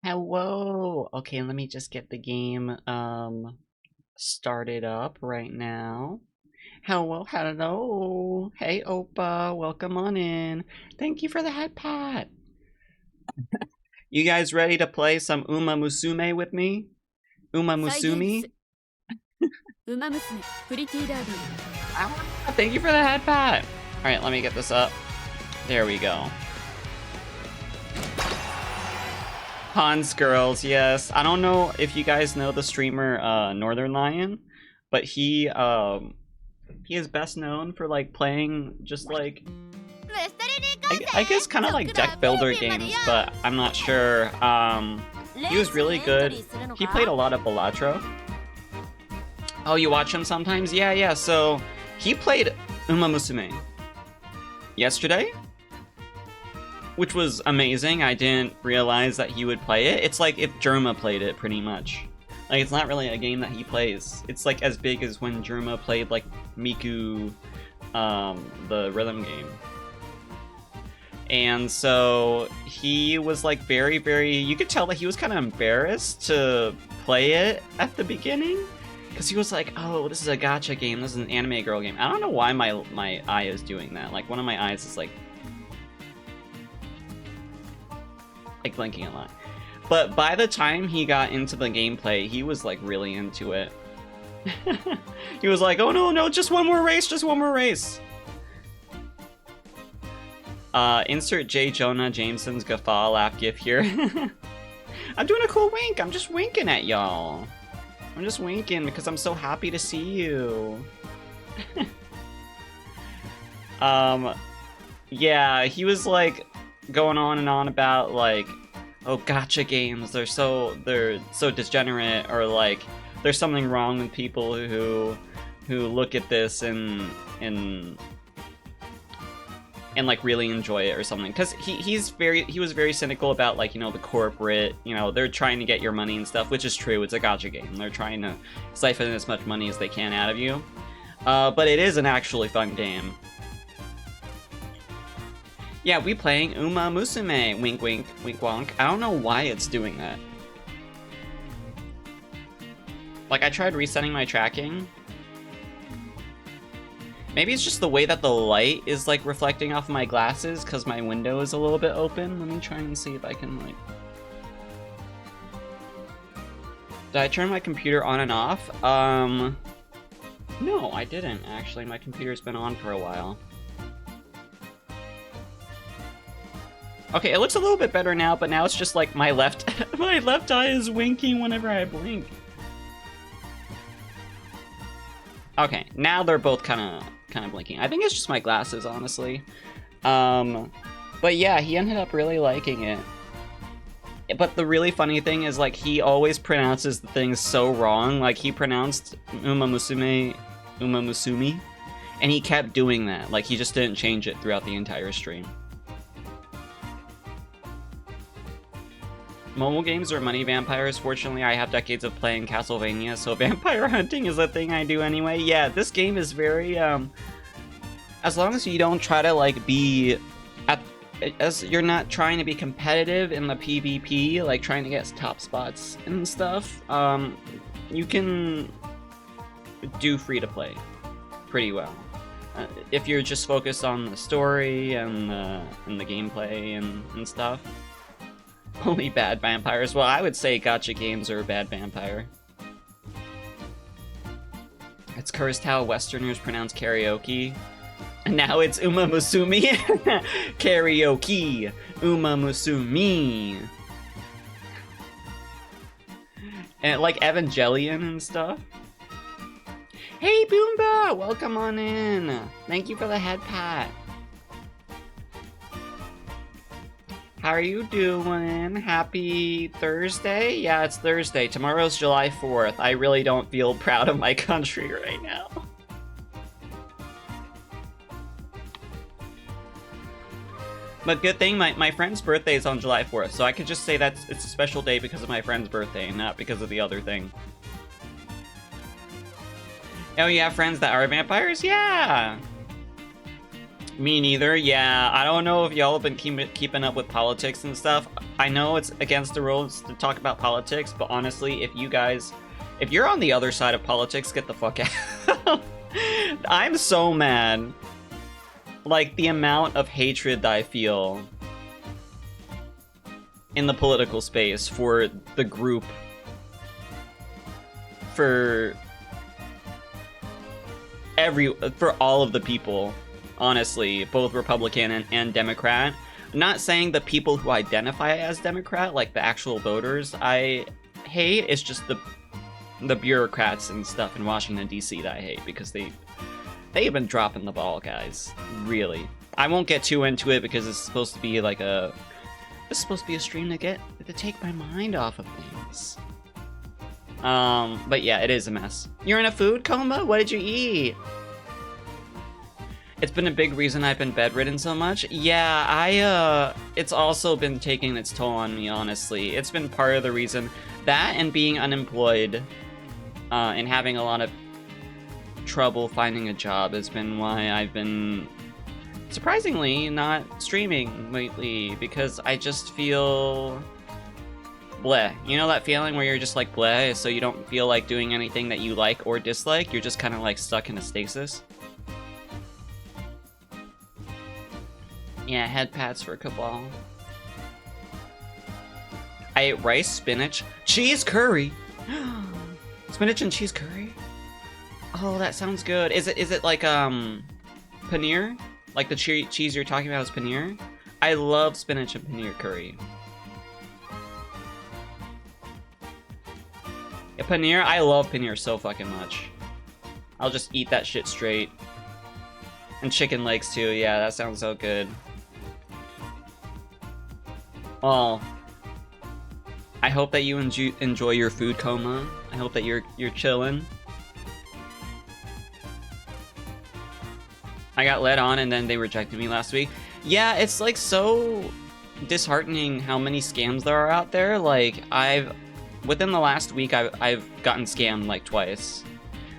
Hello. Okay, let me just get the game started up right now. Hello, hello. Hey Opa, welcome on in. Thank you for the head pat. You guys ready to play some Umamusume with me? Umamusume? Thank you for the head pat. Alright, let me get this up. There we go. Hans Girls, yes. I don't know if you guys know the streamer Northern Lion, but he is best known for like playing just like I guess kind of like deck builder games, but I'm not sure. He was really good. He played a lot of Balatro. Oh, you watch him sometimes? Yeah. So he played Umamusume yesterday, which was amazing. I didn't realize that he would play it. It's like if Germa played it, pretty much. Like, it's not really a game that he plays. It's like as big as when Germa played like Miku, the rhythm game. And so he was like very, you could tell that he was kind of embarrassed to play it at the beginning. Because he was like, oh, this is a gacha game, this is an anime girl game. I don't know why my eye is doing that. Like, one of my eyes is like blinking a lot. But by the time he got into the gameplay, he was like really into it. He was like, oh no, just one more race, Insert J. Jonah Jameson's guffaw laugh gif here. I'm doing a cool wink, I'm just winking at y'all. I'm just winking because I'm so happy to see you. Yeah, he was like going on and on about like, oh, gacha games, they're so degenerate, or like there's something wrong with people who look at this and like really enjoy it or something, because he was very cynical about, like, you know, the corporate, you know, they're trying to get your money and stuff, which is true. It's a gacha game, they're trying to siphon as much money as they can out of you, but it is an actually fun game. Yeah, we playing Umamusume. Wink, wink, wink, wonk. I don't know why it's doing that. Like, I tried resetting my tracking. Maybe it's just the way that the light is, like, reflecting off my glasses, because my window is a little bit open. Let me try and see if I can, like... Did I turn my computer on and off? No, I didn't, actually. My computer's been on for a while. Okay, it looks a little bit better now, but now it's just like my left eye is winking whenever I blink. Okay, now they're both kind of blinking. I think it's just my glasses, honestly. But yeah, he ended up really liking it. But the really funny thing is, like, he always pronounces the things so wrong. Like, he pronounced Umamusume, and he kept doing that. Like, he just didn't change it throughout the entire stream. Mobile games are money vampires. Fortunately, I have decades of playing Castlevania, so vampire hunting is a thing I do anyway. Yeah, this game is very, as long as you don't try to, like, be as you're not trying to be competitive in the PvP, like trying to get top spots and stuff, you can do free-to-play pretty well. If you're just focused on the story and the gameplay and stuff. Only bad vampires. Well, I would say gacha games are a bad vampire. It's cursed how Westerners pronounce karaoke. And now it's Umamusume. Karaoke. Umamusume. And like Evangelion and stuff. Hey, Boomba! Welcome on in. Thank you for the head pat. How are you doing? Happy Thursday? Yeah, it's Thursday. Tomorrow's July 4th. I really don't feel proud of my country right now. But good thing my friend's birthday is on July 4th, so I could just say that it's a special day because of my friend's birthday, not because of the other thing. Oh, you have friends that are vampires? Yeah! Me neither. Yeah, I don't know if y'all have been keeping up with politics and stuff. I know it's against the rules to talk about politics, but honestly, if you're on the other side of politics, get the fuck out. I'm so mad. Like, the amount of hatred that I feel in the political space for the group, for all of the people, honestly, both Republican and Democrat. I'm not saying the people who identify as Democrat, like the actual voters, I hate. It's just the bureaucrats and stuff in Washington D.C. that I hate, because they've been dropping the ball, guys. Really. I won't get too into it because it's supposed to be like a stream to take my mind off of things. But yeah, it is a mess. You're in a food coma? What did you eat? It's been a big reason I've been bedridden so much. Yeah, it's also been taking its toll on me, honestly. It's been part of the reason. That and being unemployed, and having a lot of trouble finding a job has been why I've been surprisingly not streaming lately, because I just feel bleh. You know that feeling where you're just like bleh, so you don't feel like doing anything that you like or dislike? You're just kind of like stuck in a stasis. Yeah, head pats for Cabal. I ate rice, spinach, cheese curry. Spinach and cheese curry? Oh, that sounds good. Is it like paneer? Like the cheese you're talking about is paneer? I love spinach and paneer curry. Yeah, paneer, I love paneer so fucking much. I'll just eat that shit straight. And chicken legs too, yeah, that sounds so good. Well, I hope that you enjoy your food coma. I hope that you're chilling. I got led on and then they rejected me last week. Yeah, it's like so disheartening how many scams there are out there. Like, within the last week, I've gotten scammed like twice.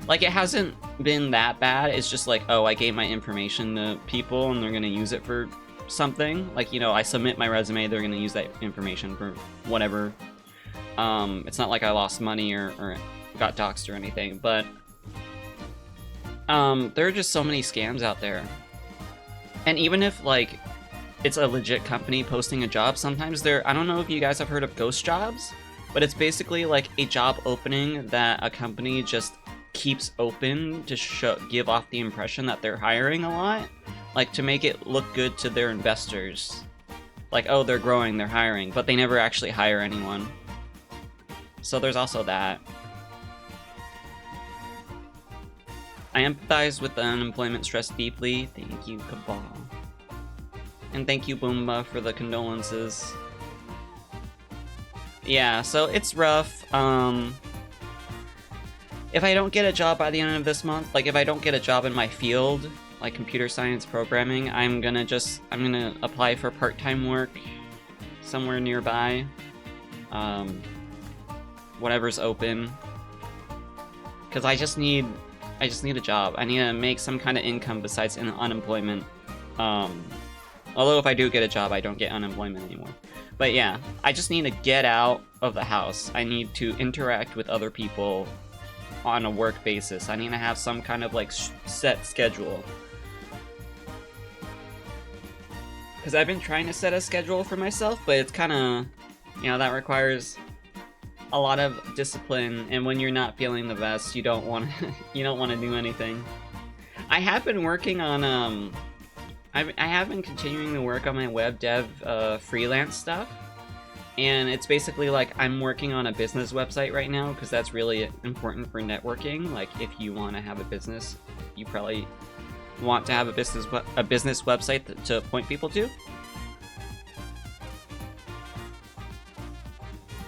Like, it hasn't been that bad. It's just like, oh, I gave my information to people and they're gonna use it for something. Like, you know, I submit my resume, they're gonna use that information for whatever. It's not like I lost money or got doxxed or anything, but there are just so many scams out there. And even if, like, it's a legit company posting a job, sometimes I don't know if you guys have heard of ghost jobs, but it's basically like a job opening that a company just keeps open to give off the impression that they're hiring a lot, like to make it look good to their investors. Like, oh, they're growing, they're hiring, but they never actually hire anyone. So there's also that. I empathize with the unemployment stress deeply. Thank you, Cabal. And thank you, Boomba, for the condolences. Yeah, so it's rough. If I don't get a job by the end of this month, like if I don't get a job in my field, like computer science programming, I'm gonna apply for part-time work somewhere nearby. Whatever's open. Because I just need a job. I need to make some kind of income besides unemployment. Although if I do get a job, I don't get unemployment anymore. But yeah, I just need to get out of the house. I need to interact with other people on a work basis. I need to have some kind of like set schedule. Because I've been trying to set a schedule for myself, but it's kind of, you know, that requires a lot of discipline, and when you're not feeling the best, you don't want to do anything. I have been working on I have been continuing to work on my web dev freelance stuff, and it's basically like I'm working on a business website right now because that's really important for networking. Like, if you want to have a business, you probably want to have a business website to point people to.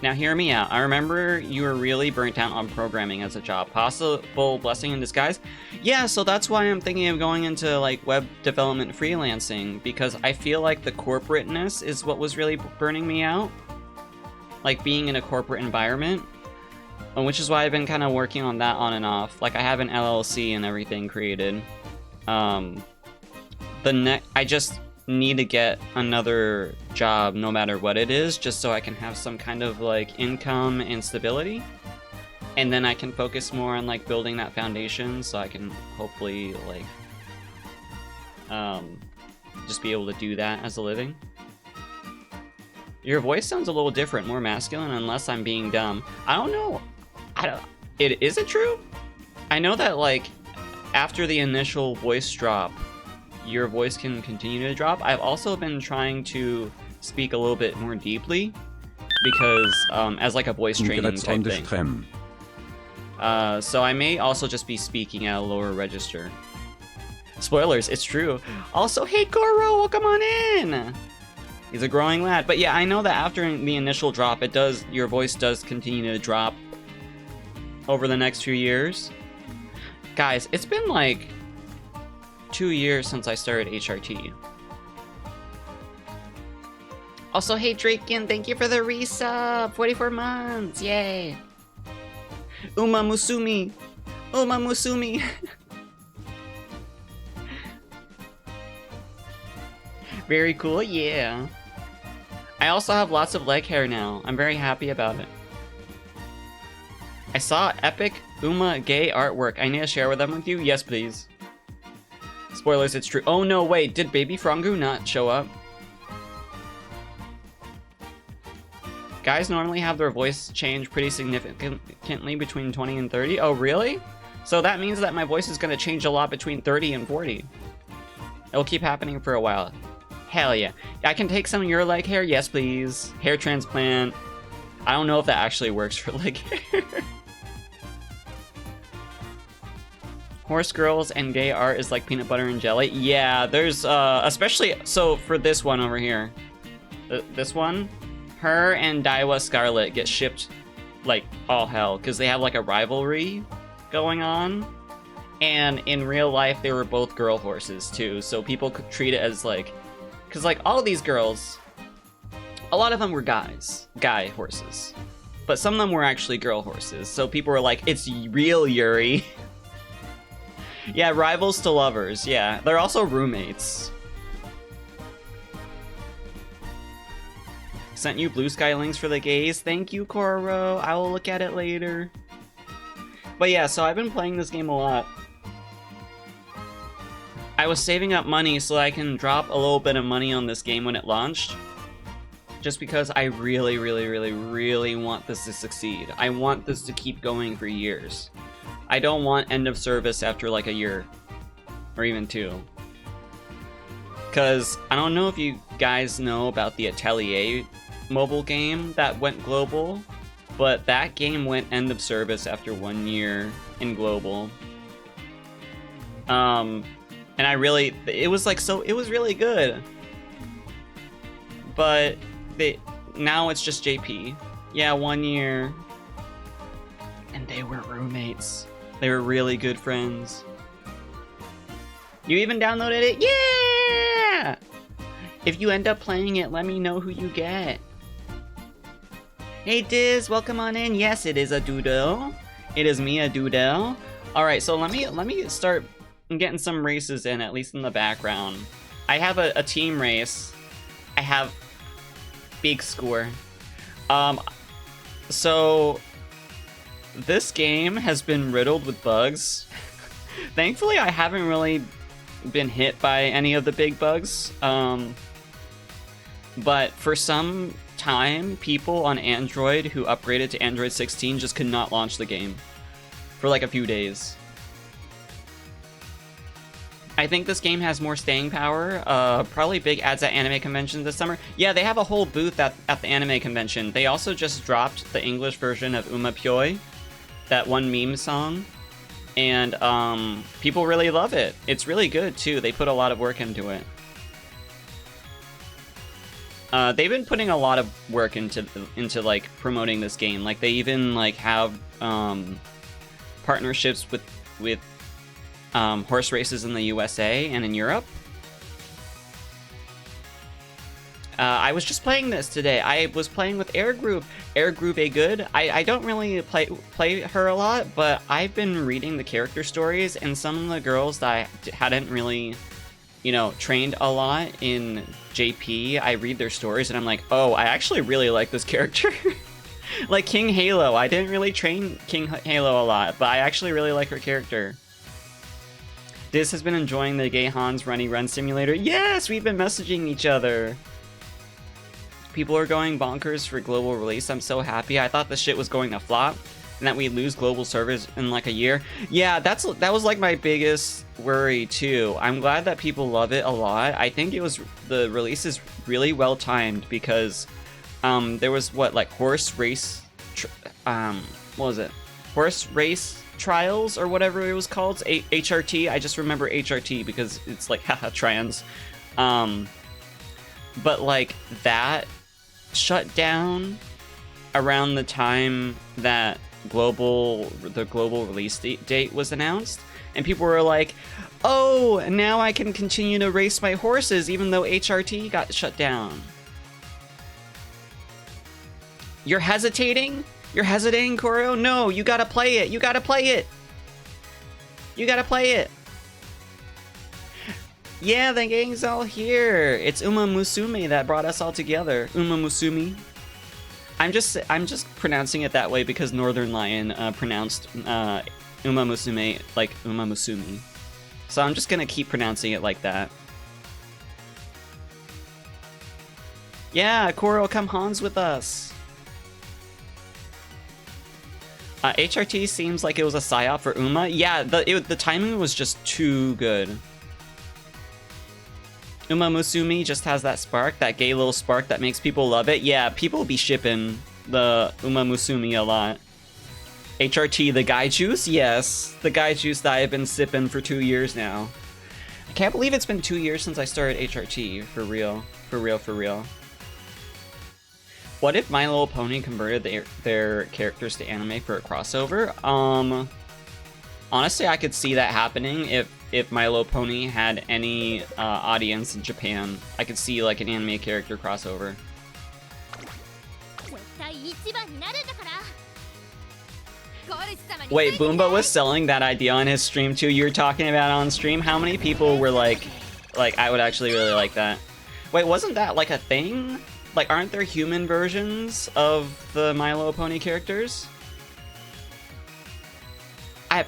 Now hear me out. I remember you were really burnt out on programming as a job. Possible blessing in disguise? Yeah, so that's why I'm thinking of going into like web development freelancing, because I feel like the corporateness is what was really burning me out. Like being in a corporate environment. Which is why I've been kind of working on that on and off. Like I have an LLC and everything created. I just need to get another job no matter what it is, just so I can have some kind of like income and stability. And then I can focus more on like building that foundation so I can hopefully like just be able to do that as a living. Your voice sounds a little different, more masculine, unless I'm being dumb. I don't know. Is it true? I know that like after the initial voice drop, your voice can continue to drop. I've also been trying to speak a little bit more deeply because as like a voice training type thing. So I may also just be speaking at a lower register. Spoilers, it's true. Also, hey Goro, welcome on in! He's a growing lad. But yeah, I know that after the initial drop, your voice does continue to drop over the next few years. Guys, it's been like 2 years since I started HRT. Also, hey Draken, thank you for the resub! 44 months, yay! Umamusume! Umamusume! Very cool, yeah. I also have lots of leg hair now. I'm very happy about it. I saw epic Uma gay artwork. I need to share with them with you? Yes, please. Spoilers, it's true. Oh no, wait, did Baby Frongu not show up? Guys normally have their voice change pretty significantly between 20 and 30. Oh, really? So that means that my voice is going to change a lot between 30 and 40. It'll keep happening for a while. Hell yeah. I can take some of your leg hair? Yes, please. Hair transplant. I don't know if that actually works for leg hair. Horse girls and gay art is like peanut butter and jelly. Yeah, there's, especially, so for this one over here. This one, her and Daiwa Scarlet get shipped like all hell, because they have like a rivalry going on. And in real life, they were both girl horses too, so people could treat it as like, because like all of these girls, a lot of them were guy horses, but some of them were actually girl horses, so people were like, it's real Yuri. Yeah, rivals to lovers, yeah. They're also roommates. Sent you blue sky links for the gays. Thank you, Koro. I will look at it later. But yeah, so I've been playing this game a lot. I was saving up money so I can drop a little bit of money on this game when it launched. Just because I really, really, really, really want this to succeed. I want this to keep going for years. I don't want end of service after like a year. Or even 2. Because I don't know if you guys know about the Atelier mobile game that went global. But that game went end of service after 1 year in global. And I really, it was really good. But now it's just JP. Yeah, 1 year. And they were roommates. They were really good friends. You even downloaded it? Yeah! If you end up playing it, let me know who you get. Hey Diz, welcome on in. Yes, it is a Doodle. It is me, a Doodle. Alright, so let me start getting some races in, at least in the background. I have a team race. I have big score. So this game has been riddled with bugs. Thankfully, I haven't really been hit by any of the big bugs. But for some time, people on Android who upgraded to Android 16 just could not launch the game for like a few days. I think this game has more staying power. Probably big ads at anime conventions this summer. Yeah, they have a whole booth at the anime convention. They also just dropped the English version of Umamusume, that one meme song. And people really love it. It's really good too. They put a lot of work into it. They've been putting a lot of work into like promoting this game. Like they even like have partnerships with horse races in the USA and in Europe. I was just playing this today. I was playing with Air Group. Air Group A Good. I don't really play her a lot, but I've been reading the character stories, and some of the girls that I hadn't really you know, trained a lot in JP, I read their stories and I'm like, oh, I actually really like this character. Like King Halo, I didn't really train King Halo a lot, but I actually really like her character. Diz has been enjoying the Gay Hans Runny Run Simulator. Yes, we've been messaging each other. People are going bonkers for global release. I'm so happy. I thought the shit was going to flop and that we'd lose global servers in like a year. Yeah, that was like my biggest worry too. I'm glad that people love it a lot. I think the release is really well timed because there was what, like horse race what was it? Horse race trials or whatever it was called. HRT. I just remember HRT because it's like haha trans. But like that shut down around the time that the global release date was announced, and people were like, oh, now I can continue to race my horses even though HRT got shut down. You're hesitating? You're hesitating, Koro? No, you gotta play it. You gotta play it. You gotta play it. Yeah, the gang's all here. It's Umamusume that brought us all together. Umamusume. I'm just pronouncing it that way because Northern Lion pronounced Umamusume like Umamusume. So I'm just gonna keep pronouncing it like that. Yeah, Koro, come Hans with us. HRT seems like it was a psyop for Uma. Yeah, the timing was just too good. Umamusume just has that spark, that gay little spark that makes people love it. Yeah, people be shipping the Umamusume a lot. HRT, the guy juice? Yes, the guy juice that I've been sipping for 2 years now. I can't believe it's been 2 years since I started HRT, for real. For real, for real. What if My Little Pony converted their characters to anime for a crossover? Honestly, I could see that happening if My Little Pony had any audience in Japan. I could see like an anime character crossover. Wait, Boomba was selling that idea on his stream too. You were talking about it on stream. How many people were like I would actually really like that? Wait, wasn't that like a thing? Like, aren't there human versions of the My Little Pony characters?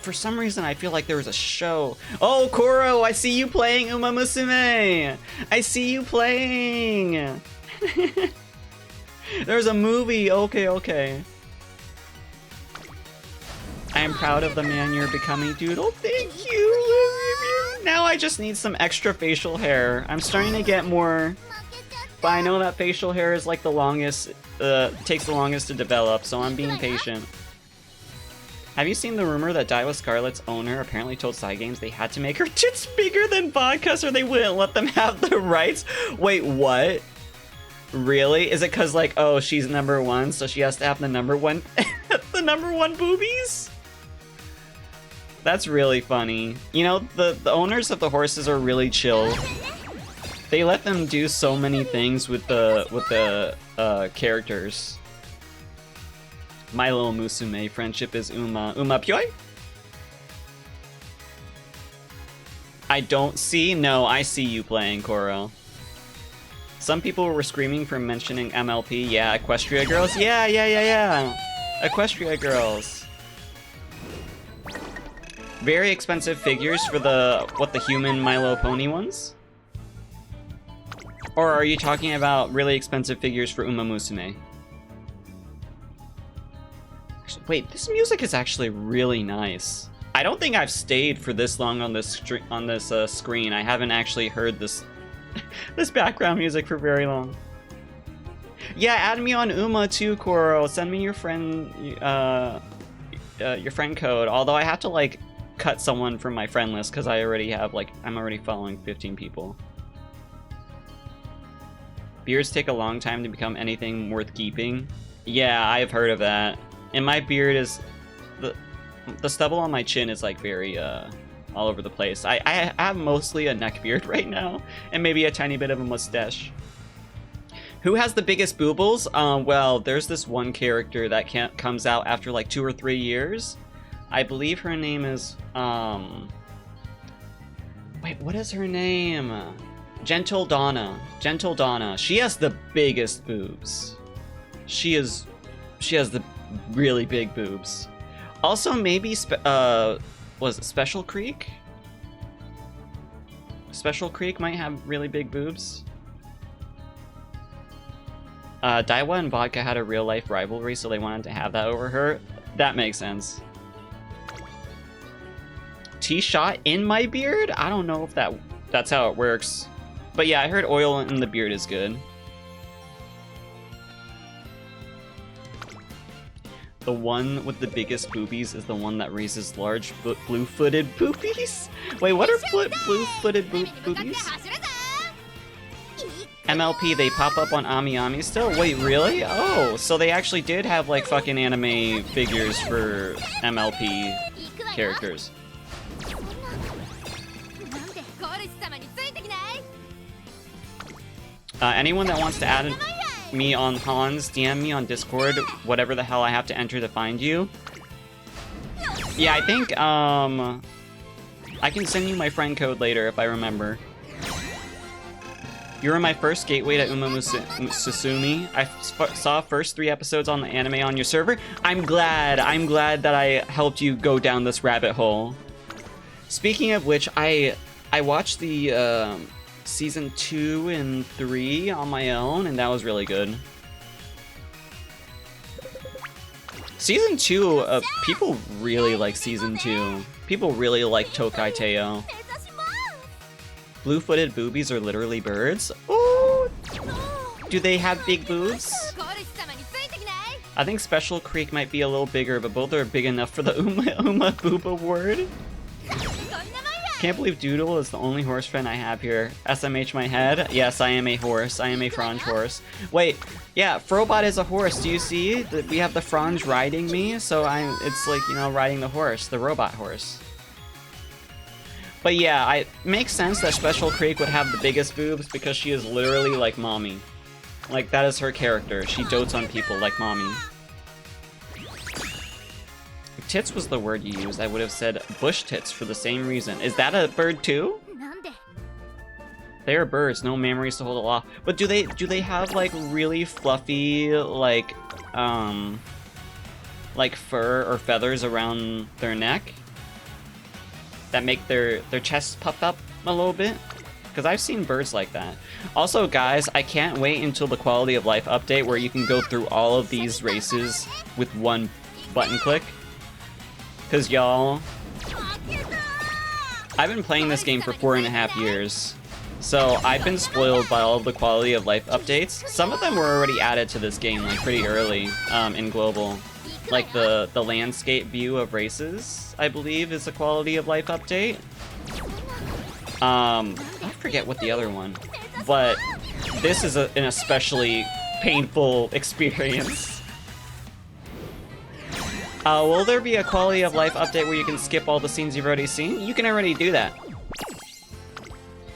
For some reason, I feel like there was a show. Oh, Koro, I see you playing Umamusume! I see you playing! There's a movie! Okay, okay. I am proud of the man you're becoming, Doodle. Thank you! Now I just need some extra facial hair. I'm starting to get more... But I know that facial hair is like the longest, takes the longest to develop, so I'm being patient. Have you seen the rumor that Daiwa Scarlet's owner apparently told Cygames they had to make her tits bigger than vodkas or they wouldn't let them have the rights? Wait, what? Really? Is it cause like, oh, she's #1, so she has to have the #1, the #1 boobies? That's really funny. You know, the owners of the horses are really chill. They let them do so many things with the characters. My Little Musume, friendship is Uma. Uma Pyoi? I don't see? No, I see you playing, Koro. Some people were screaming for mentioning MLP. Yeah, Equestria Girls? Yeah. Equestria Girls. Very expensive figures for the human My Little Pony ones? Or are you talking about really expensive figures for Umamusume? Wait, this music is actually really nice. I don't think I've stayed for this long on this screen. I haven't actually heard this this background music for very long. Yeah, add me on Uma too, Koro. Send me your friend code. Although I have to like cut someone from my friend list because I already have like I'm already following 15 people. Beards take a long time to become anything worth keeping. Yeah, I've heard of that. And my beard is... The stubble on my chin is like very all over the place. I have mostly a neck beard right now. And maybe a tiny bit of a mustache. Who has the biggest boobles? Well, there's this one character that comes out after like 2 or 3 years. I believe her name is... Wait, what is her name? Gentle Donna. Gentle Donna. She has the biggest boobs. She has the really big boobs. Also, maybe was it Special Creek? Special Creek might have really big boobs. Daiwa and Vodka had a real-life rivalry, so they wanted to have that over her. That makes sense. T-shot in my beard? I don't know if that's how it works. But yeah, I heard oil in the beard is good. The one with the biggest boobies is the one that raises large blue-footed boobies? Wait, what are blue-footed boobies? MLP, they pop up on Ami Ami still? Wait, really? Oh, so they actually did have like fucking anime figures for MLP characters. Anyone that wants to add me on Hans, DM me on Discord, whatever the hell I have to enter to find you. Yeah, I think, I can send you my friend code later if I remember. You were my first gateway to Umamusume. I saw first 3 episodes on the anime on your server. I'm glad that I helped you go down this rabbit hole. Speaking of which, I watched the, season 2 and 3 on my own, and that was really good. Season 2, people really like season 2. People really like Tokai Teo. Blue-footed boobies are literally birds? Oh! Do they have big boobs? I think Special Creek might be a little bigger, but both are big enough for the Uma Boob award. Can't believe Doodle is the only horse friend I have here. SMH my head. Yes, I am a horse. I am a Frange horse. Wait, yeah, Frobot is a horse. Do you see that we have the Frange riding me? So it's like, you know, riding the horse, the robot horse. But yeah, it makes sense that Special Creek would have the biggest boobs because she is literally like mommy. Like, that is her character. She dotes on people like mommy. If tits was the word you used, I would have said bush tits for the same reason. Is that a bird too? They are birds, no memories to hold aloft. But do they have like really fluffy like fur or feathers around their neck that make their chests puff up a little bit? Because I've seen birds like that. Also, guys, I can't wait until the quality of life update where you can go through all of these races with one button click. Because y'all, I've been playing this game for 4.5 years. So I've been spoiled by all of the quality of life updates. Some of them were already added to this game like pretty early in global. Like the landscape view of races, I believe, is a quality of life update. I forget what the other one, but this is an especially painful experience. Will there be a quality of life update where you can skip all the scenes you've already seen? You can already do that.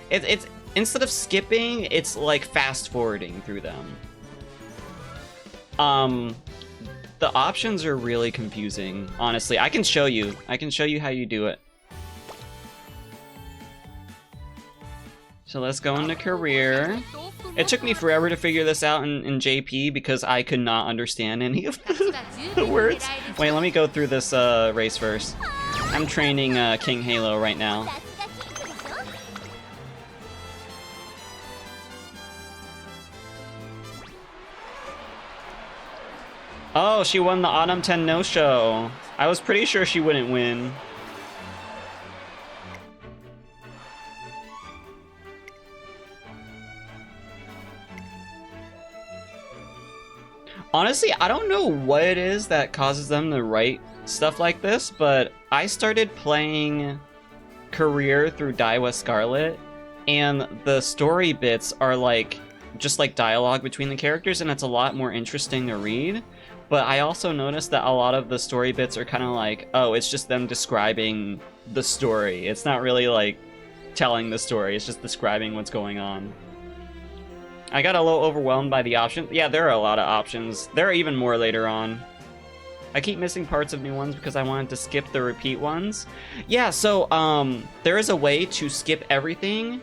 It's instead of skipping, it's like fast forwarding through them. The options are really confusing, honestly. I can show you how you do it. So let's go into career. It took me forever to figure this out in JP because I could not understand any of the words. Wait, let me go through this race first. I'm training King Halo right now. Oh, she won the Autumn 10 no-show. I was pretty sure she wouldn't win. Honestly, I don't know what it is that causes them to write stuff like this, but I started playing Career through Daiwa Scarlet, and the story bits are like just like dialogue between the characters, and it's a lot more interesting to read. But I also noticed that a lot of the story bits are kind of like, oh, it's just them describing the story. It's not really like telling the story, it's just describing what's going on. I got a little overwhelmed by the options. Yeah, there are a lot of options. There are even more later on. I keep missing parts of new ones because I wanted to skip the repeat ones. Yeah, so there is a way to skip everything,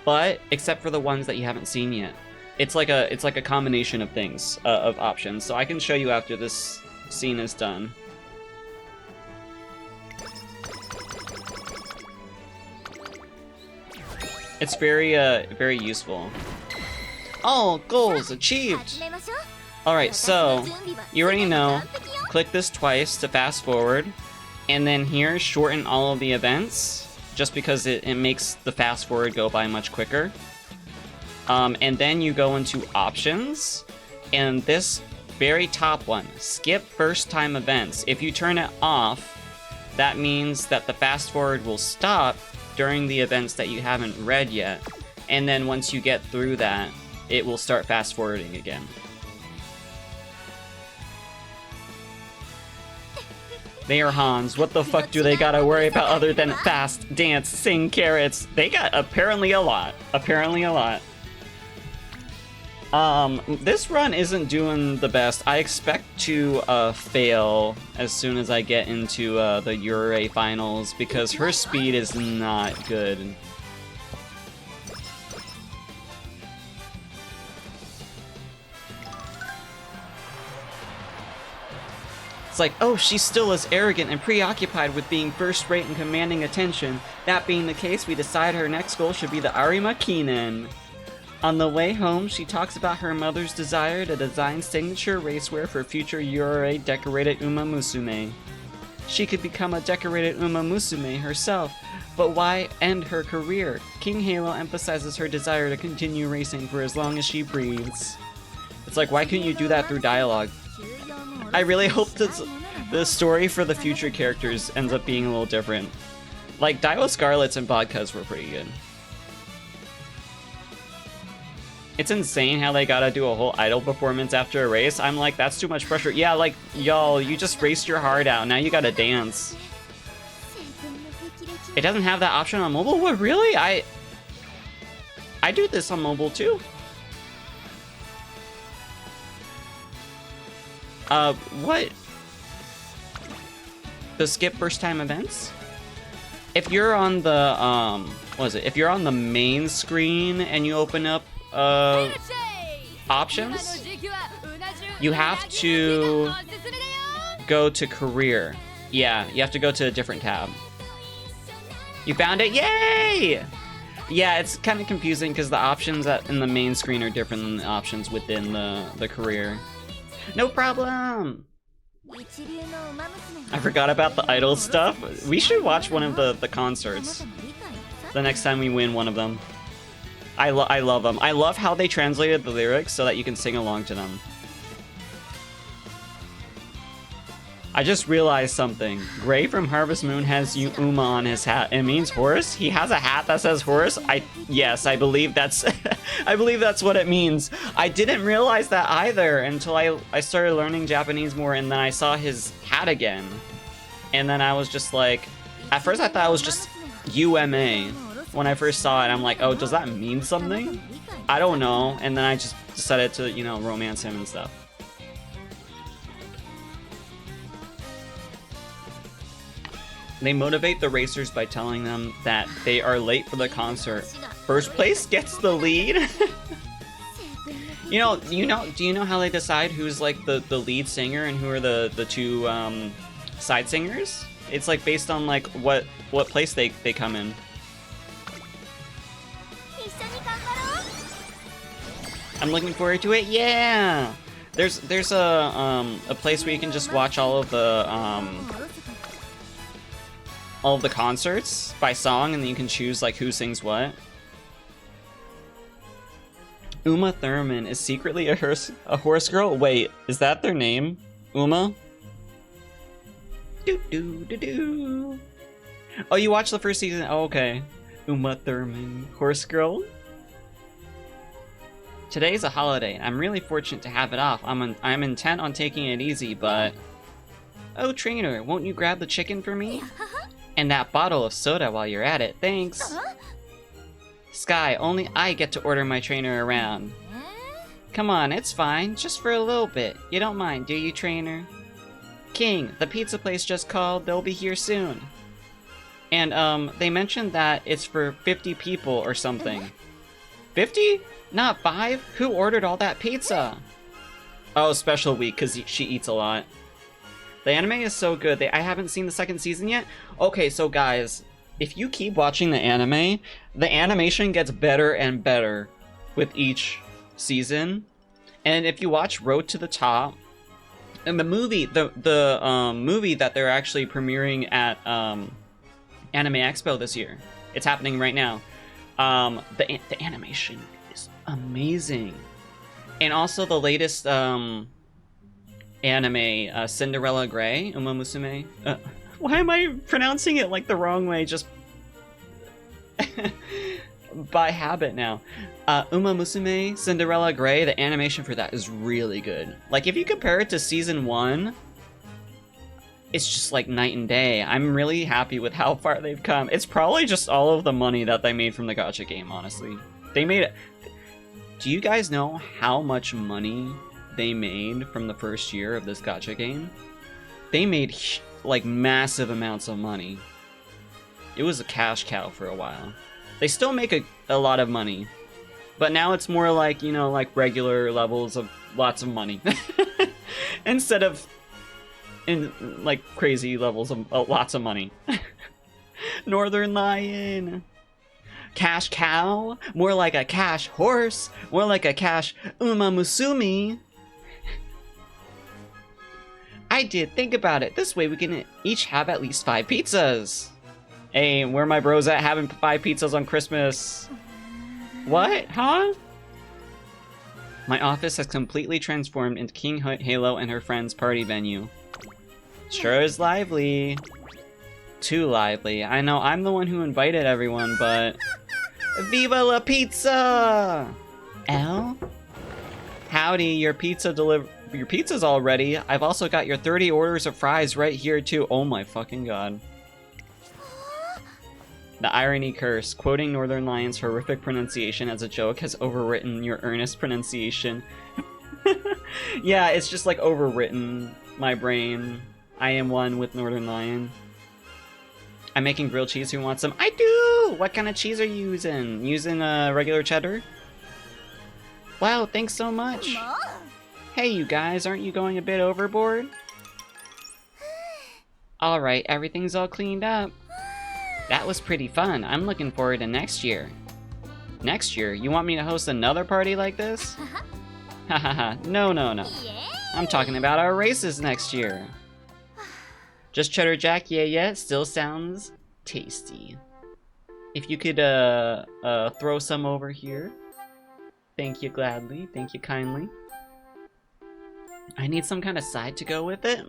but except for the ones that you haven't seen yet. It's like a combination of things, of options. So I can show you after this scene is done. It's very useful. Oh, goals achieved! Alright, so, you already know, click this twice to fast forward, and then here, shorten all of the events, just because it makes the fast forward go by much quicker. And then you go into options, and this very top one, skip first time events. If you turn it off, that means that the fast forward will stop during the events that you haven't read yet, and then once you get through that, it will start fast forwarding again. They are Hans. What the fuck do they gotta worry about other than fast, dance, sing, carrots? They got apparently a lot. Apparently a lot. This run isn't doing the best. I expect to fail as soon as I get into the Yurei finals because her speed is not good. It's like, oh, she's still as arrogant and preoccupied with being first-rate and commanding attention. That being the case, we decide her next goal should be the Arima Kinen. On the way home, she talks about her mother's desire to design signature racewear for future Yurei decorated Umamusume. She could become a decorated Umamusume herself, but why end her career? King Halo emphasizes her desire to continue racing for as long as she breathes. It's like, why couldn't you do that through dialogue? I really hope that the story for the future characters ends up being a little different. Like, Daiwa Scarlet's and Vodka's were pretty good. It's insane how they gotta do a whole idol performance after a race. I'm like, that's too much pressure. Yeah, like, y'all, you just raced your heart out. Now you gotta dance. It doesn't have that option on mobile? What, really? I do this on mobile, too. What? The skip first time events? If you're on the, what is it? If you're on the main screen and you open up, options, you have to go to career. Yeah, you have to go to a different tab. You found it? Yay! Yeah, it's kind of confusing because the options in the main screen are different than the options within the career. No problem! I forgot about the idol stuff. We should watch one of the concerts the next time we win one of them. I love them. I love how they translated the lyrics so that you can sing along to them. I just realized something. Gray from Harvest Moon has Uma on his hat. It means horse? He has a hat that says horse? Yes, I believe that's I believe that's what it means. I didn't realize that either until I started learning Japanese more, and then I saw his hat again. And then I was just like, at first I thought it was just UMA. When I first saw it, I'm like, oh, does that mean something? I don't know. And then I just decided to, you know, romance him and stuff. They motivate the racers by telling them that they are late for the concert. First place gets the lead? Do you know how they decide who's like the lead singer and who are the two side singers? It's like based on like what place they come in. I'm looking forward to it. Yeah. There's a place where you can just watch all of the concerts by song, and then you can choose like who sings what. Uma Thurman is secretly a horse girl. Wait, is that their name? Uma? Do do do do. Oh, you watched the first season? Oh, okay. Uma Thurman, horse girl. Today's a holiday, and I'm really fortunate to have it off. I'm intent on taking it easy, but... Oh, trainer, won't you grab the chicken for me? And that bottle of soda while you're at it, thanks. Sky, only I get to order my trainer around. Come on, it's fine, just for a little bit. You don't mind, do you, trainer? King, the pizza place just called. They'll be here soon. And they mentioned that it's for 50 people or something. 50? Not 5? Who ordered all that pizza? Oh, special week, because she eats a lot. The anime is so good. I haven't seen the second season yet. Okay, so guys, if you keep watching the anime, the animation gets better and better with each season. And if you watch Road to the Top, and the movie, the movie that they're actually premiering at Anime Expo this year, it's happening right now. The animation is amazing, and also the latest anime, Cinderella Grey, Umamusume. Why am I pronouncing it like the wrong way? Just by habit now. Umamusume, Cinderella Grey, the animation for that is really good. Like, if you compare it to season 1, it's just like night and day. I'm really happy with how far they've come. It's probably just all of the money that they made from the gacha game, honestly. They made it. Do you guys know how much money they made from the first year of this gacha game? They made like massive amounts of money. It was a cash cow for a while. They still make a lot of money, but now it's more like, you know, like regular levels of lots of money instead of in like crazy levels of lots of money. Northern Lion. Cash cow? More like a cash horse? More like a cash Umamusume? I did think about it. This way we can each have at least 5 pizzas. Hey, where my bros at having 5 pizzas on Christmas? What? Huh? My office has completely transformed into King Halo and her friends' party venue. Sure is lively. Too lively. I know I'm the one who invited everyone, but... Viva la pizza! L? Howdy, your pizza's all ready. I've also got your 30 orders of fries right here too. Oh my fucking god. The irony curse, quoting Northern Lion's horrific pronunciation as a joke, has overwritten your earnest pronunciation. Yeah, it's just like overwritten my brain. I am one with Northern Lion. I'm making grilled cheese. Who wants some? I do! What kind of cheese are you using? Using regular cheddar? Wow, thanks so much. Hey, you guys, aren't you going a bit overboard? Alright, everything's all cleaned up. That was pretty fun. I'm looking forward to next year. Next year? You want me to host another party like this? Hahaha, no. I'm talking about our races next year. Just cheddar jack, yeah, still sounds tasty. If you could throw some over here. Thank you gladly, thank you kindly. I need some kind of side to go with it.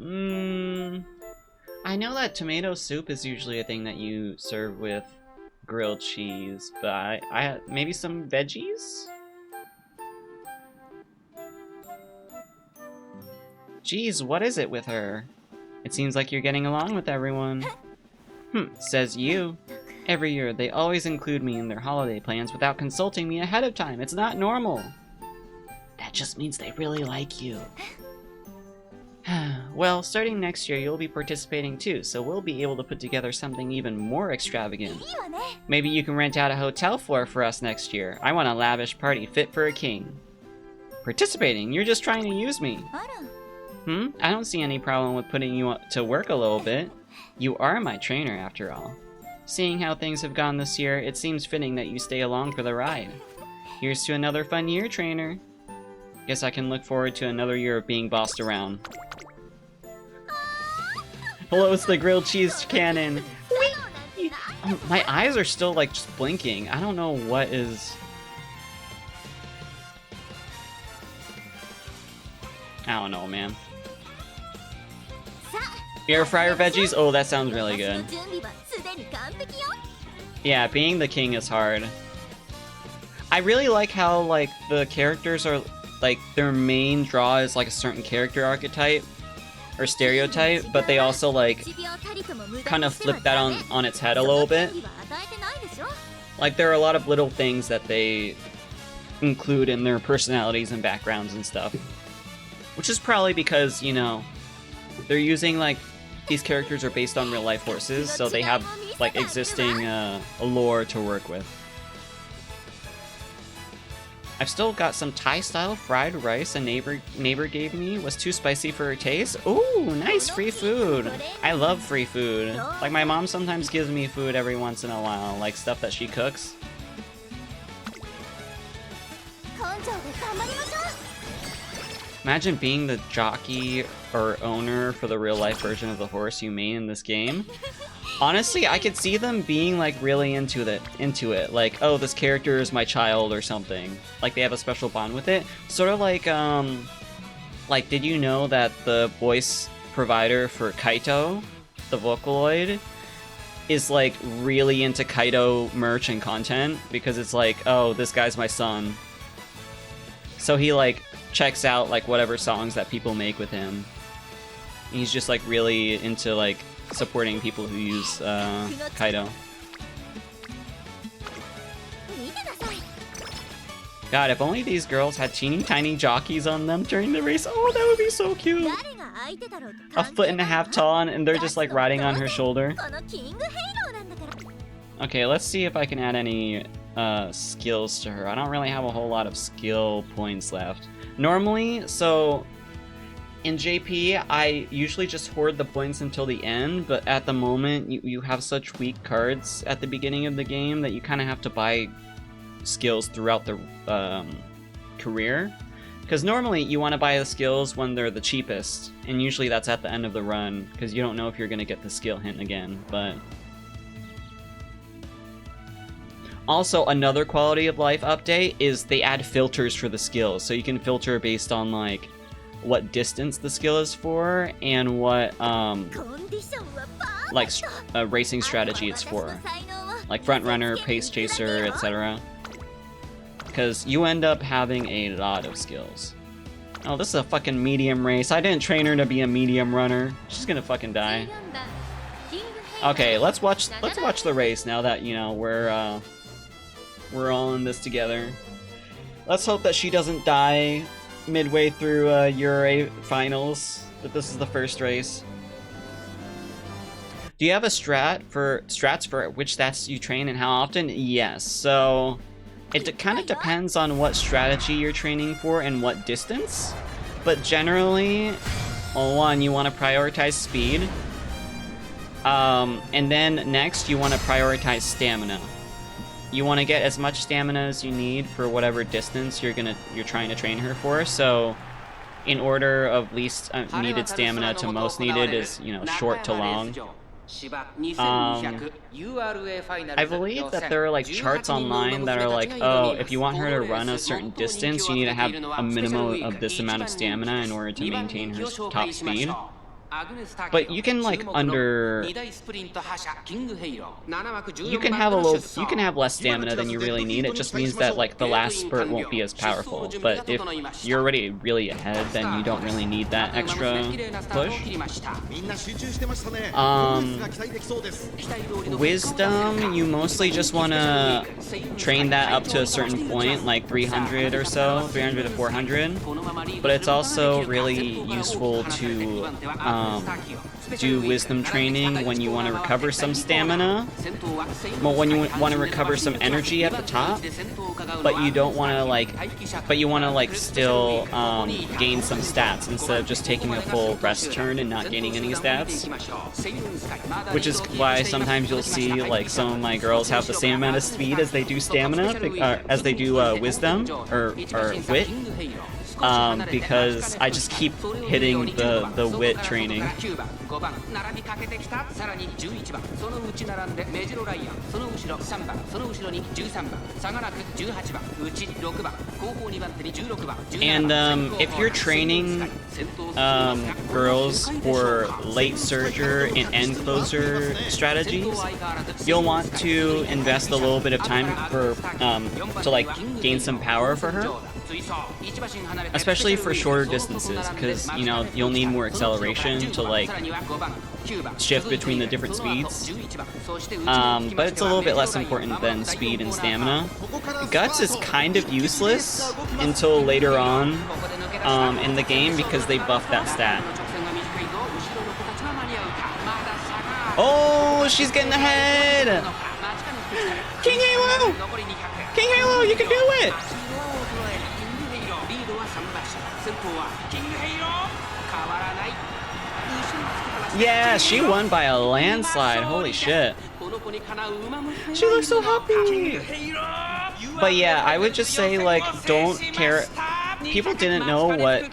I know that tomato soup is usually a thing that you serve with grilled cheese, but I maybe some veggies? Geez, what is it with her? It seems like you're getting along with everyone. Says you. Every year, they always include me in their holiday plans without consulting me ahead of time. It's not normal. That just means they really like you. Well, starting next year, you'll be participating too, so we'll be able to put together something even more extravagant. Maybe you can rent out a hotel floor for us next year. I want a lavish party fit for a king. Participating? You're just trying to use me. I don't see any problem with putting you to work a little bit. You are my trainer, after all. Seeing how things have gone this year, it seems fitting that you stay along for the ride. Here's to another fun year, trainer. Guess I can look forward to another year of being bossed around. Hello, it's the grilled cheese cannon. My eyes are still like just blinking. I don't know what is... I don't know, man. Air fryer veggies? Oh, that sounds really good. Yeah, being the king is hard. I really like how, like, the characters are, like, their main draw is, like, a certain character archetype or stereotype, but they also, like, kind of flip that on its head a little bit. Like, there are a lot of little things that they include in their personalities and backgrounds and stuff. Which is probably because, you know, they're using like these characters are based on real life horses, so they have like existing lore to work with. I've still got some Thai-style fried rice a neighbor gave me. Was too spicy for her taste. Ooh, nice free food. I love free food. Like my mom sometimes gives me food every once in a while, like stuff that she cooks. Imagine being the jockey or owner for the real life version of the horse you main in this game. Honestly, I could see them being like really into it. Like, oh, this character is my child or something. Like they have a special bond with it. Sort of like did you know that the voice provider for Kaito, the Vocaloid, is like really into Kaito merch and content because it's like, oh, this guy's my son. So he like checks out like whatever songs that people make with him. And he's just like really into like supporting people who use Kaito. God, if only these girls had teeny tiny jockeys on them during the race. Oh, that would be so cute. A 1.5 tall and they're just like riding on her shoulder. Okay, let's see if I can add any skills to her. I don't really have a whole lot of skill points left. Normally, so in JP, I usually just hoard the points until the end, but at the moment, you have such weak cards at the beginning of the game that you kind of have to buy skills throughout the career. Because normally, you want to buy the skills when they're the cheapest, and usually that's at the end of the run, because you don't know if you're going to get the skill hint again, but... Also, another quality of life update is they add filters for the skills, so you can filter based on, like, what distance the skill is for, and what, racing strategy it's for. Like front runner, pace chaser, etc. Because you end up having a lot of skills. Oh, this is a fucking medium race. I didn't train her to be a medium runner. She's gonna fucking die. Okay, let's watch the race now that, you know, we're all in this together. Let's hope that she doesn't die midway through Euro finals, that this is the first race. Do you have a strats for which stats you train and how often? Yes, so it kind of depends on what strategy you're training for and what distance, but generally, well, one, you want to prioritize speed, and then next you want to prioritize stamina. You want to get as much stamina as you need for whatever distance you're trying to train her for. So, in order of least needed stamina to most needed is, you know, short to long. I believe that there are like charts online that are like, oh, if you want her to run a certain distance, you need to have a minimum of this amount of stamina in order to maintain her top speed. But you can like you can have less stamina than you really need. It just means that like the last spurt won't be as powerful. But if you're already really ahead, then you don't really need that extra push. Wisdom, you mostly just want to train that up to a certain point, like 300 or so, 300 to 400. But it's also really useful to do wisdom training when you want to recover some stamina, well, when you want to recover some energy at the top, but you don't want to like, still gain some stats instead of just taking a full rest turn and not gaining any stats. Which is why sometimes you'll see like some of my girls have the same amount of speed as they do stamina, as they do wisdom or wit. Because I just keep hitting the wit training. And if you're training girls for late surger and end closer strategies, you'll want to invest a little bit of time to like gain some power for her. Especially for shorter distances, because, you know, you'll need more acceleration to, like, shift between the different speeds. But it's a little bit less important than speed and stamina. Guts is kind of useless until later on in the game because they buff that stat. Oh, she's getting ahead! King Halo! King Halo, you can do it! Yeah, she won by a landslide. Holy shit. She looks so happy. But yeah, I would just say, like, don't care. People didn't know what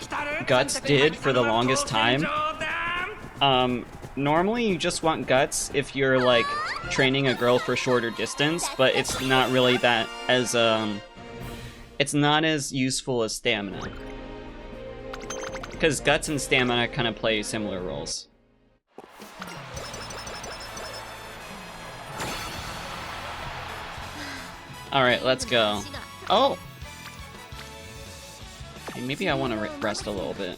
Guts did for the longest time. Normally you just want Guts if you're, like, training a girl for shorter distance, but it's not really that as, it's not as useful as Stamina. Because Guts and Stamina kind of play similar roles. Alright, let's go. Oh! Okay, maybe I want to rest a little bit.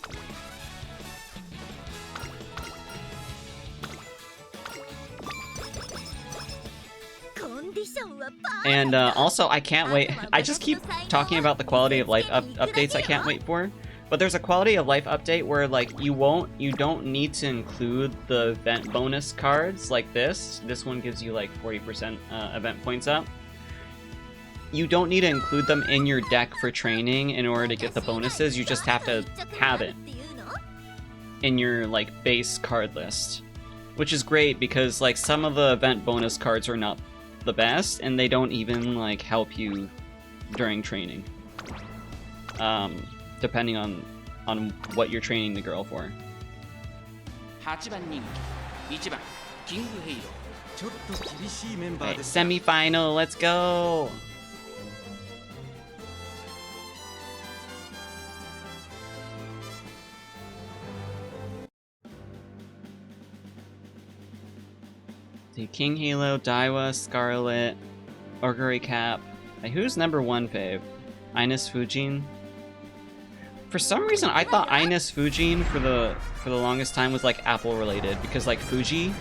And also, I can't wait. I just keep talking about the quality of life updates I can't wait for. But there's a quality of life update where, like, you don't need to include the event bonus cards like this. This one gives you like 40% event points up. You don't need to include them in your deck for training in order to get the bonuses. You just have to have it in your, like, base card list. Which is great because, like, some of the event bonus cards are not the best, and they don't even, like, help you during training. Depending on what you're training the girl for. Right, semi-final, let's go! The King Halo, Daiwa, Scarlet, Orguri Cap. Hey, who's number 1 fave? Ines Fujin? For some reason, I thought Ines Fujin for the longest time was like Apple related because like Fuji.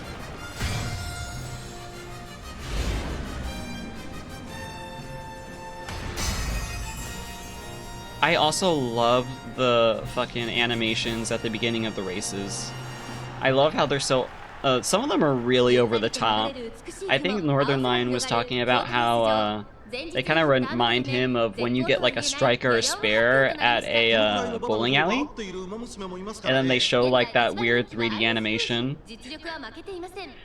I also love the fucking animations at the beginning of the races. I love how they're so. Some of them are really over the top. I think Northern Lion was talking about how they kind of remind him of when you get like a strike or a spare at a bowling alley. And then they show like that weird 3D animation.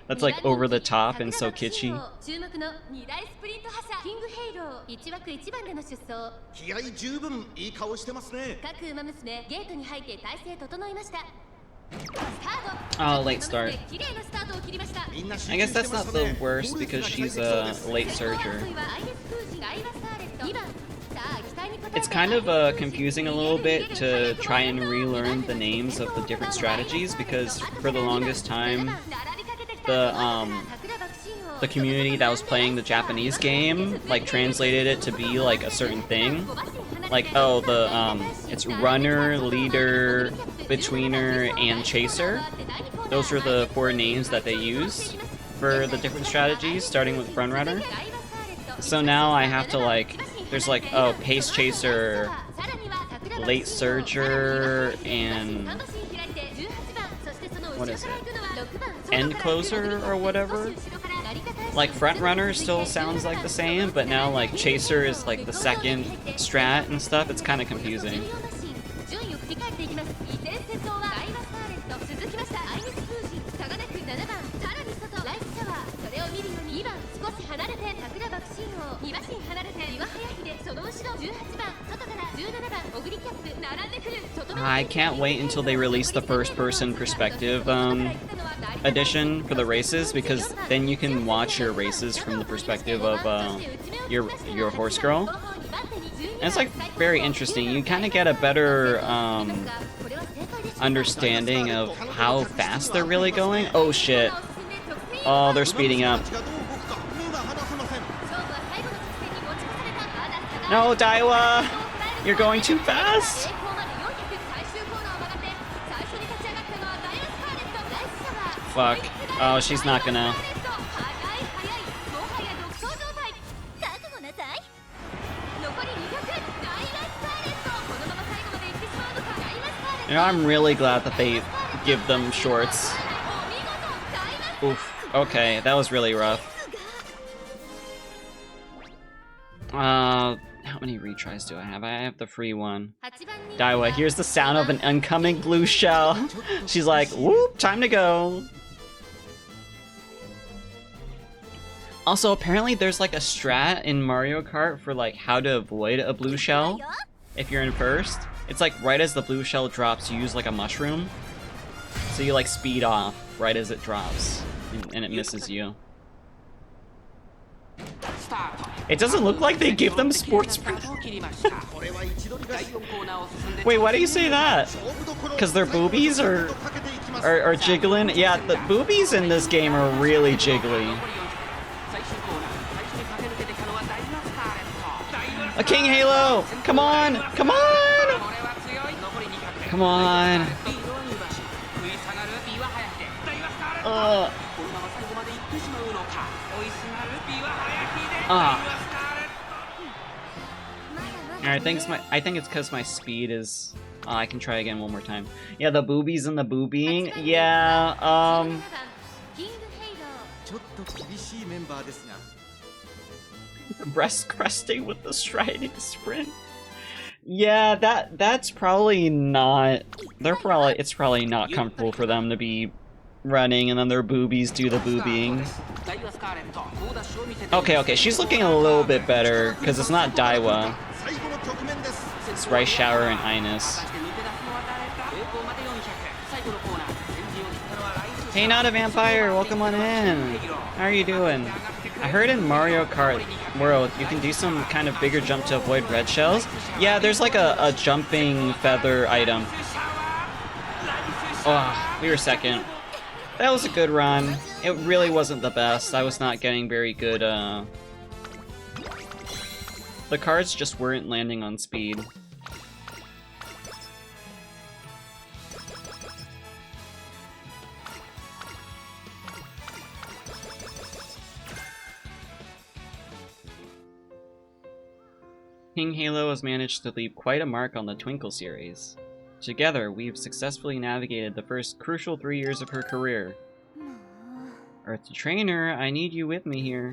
That's like over the top and so kitschy. Oh, late start. I guess that's not the worst because she's a late surger. It's kind of confusing a little bit to try and relearn the names of the different strategies because for the longest time, the community that was playing the Japanese game like translated it to be like a certain thing. Like, oh, it's runner, leader, betweener, and chaser. Those are the 4 names that they use for the different strategies, starting with front runner. So now I have to like, there's like, oh, pace chaser, late surger, and what is it? End closer or whatever? Like front runner still sounds like the same, but now like chaser is like the second strat and stuff. It's kind of confusing. I can't wait until they release the first-person perspective edition for the races, because then you can watch your races from the perspective of your horse girl. And it's like very interesting. You kind of get a better understanding of how fast they're really going. Oh shit. Oh, they're speeding up. No, Daiwa! You're going too fast! Fuck. Oh, she's not gonna. You know, I'm really glad that they give them shorts. Oof. Okay, that was really rough. How many retries do I have? I have the free one. Daiwa hears the sound of an incoming blue shell. She's like, whoop, time to go. Also, apparently there's like a strat in Mario Kart for like how to avoid a blue shell if you're in first. It's like right as the blue shell drops, you use like a mushroom. So you like speed off right as it drops and it misses you. It doesn't look like they give them sports. Wait, why do you say that? Because their boobies are jiggling? Yeah, the boobies in this game are really jiggly. A King Halo! Come on! Come on! Come on! Alright, I think it's because my speed is... I can try again one more time. Yeah, the boobies and the boobieing. Yeah, breast cresting with the striding sprint. Yeah, that's probably not... It's probably not comfortable for them to be running and then their boobies do the boobieing. Okay, she's looking a little bit better because it's not Daiwa. It's Rice Shower and Ines. Hey, not a vampire, welcome on in. How are you doing? I heard in Mario Kart World you can do some kind of bigger jump to avoid red shells. Yeah, there's like a jumping feather item. Oh, we were second. That was a good run. It really wasn't the best. I was not getting very good, The cards just weren't landing on speed. King Halo has managed to leave quite a mark on the Twinkle series. Together, we've successfully navigated the first crucial 3 years of her career. Earth Trainer, I need you with me here.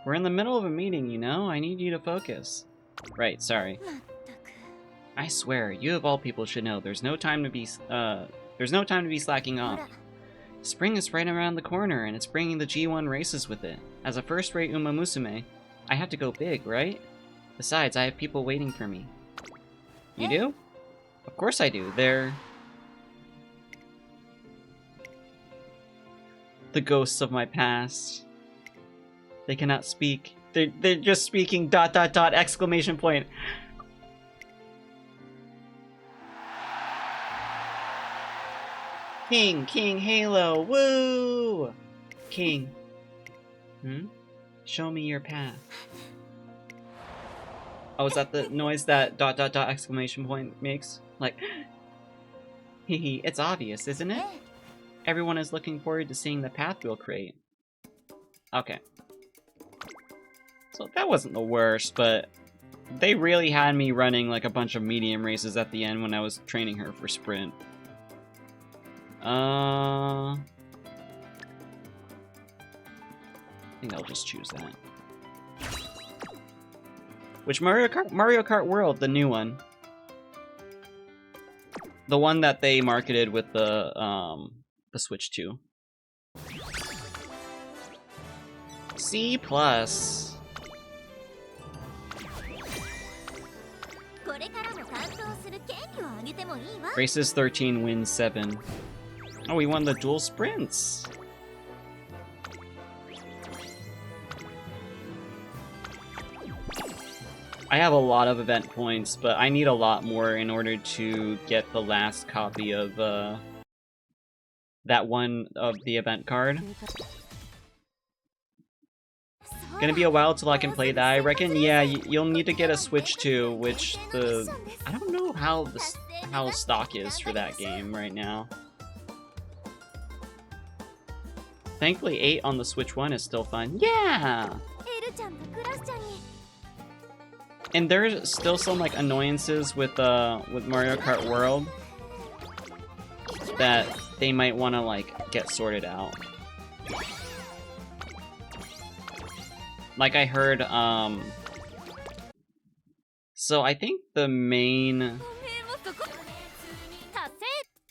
We're in the middle of a meeting, you know? I need you to focus. Right, sorry. I swear, you of all people should know there's no time to be slacking off. Spring is right around the corner, and it's bringing the G1 races with it. As a first-rate Umamusume, I have to go big, right? Besides, I have people waiting for me. You do? Of course I do. They're... the ghosts of my past. They cannot speak. They're just speaking ... exclamation point. King Halo, woo! King. Show me your path. Oh, is that the noise that ... exclamation point makes? Like, hehe, it's obvious, isn't it? Everyone is looking forward to seeing the path we'll create. Okay. So that wasn't the worst, but they really had me running like a bunch of medium races at the end when I was training her for sprint. I think I'll just choose that. Which Mario Kart World, the new one. The one that they marketed with the Switch 2. C+. Races 13, wins 7. Oh, we won the dual sprints. I have a lot of event points, but I need a lot more in order to get the last copy of that one of the event card. Gonna be a while till I can play that, I reckon. Yeah, you'll need to get a Switch 2, which I don't know how the stock is for that game right now. Thankfully, 8 on the Switch 1 is still fun. Yeah! And there's still some like annoyances with Mario Kart World that they might want to like get sorted out. like I heard, so I think the main,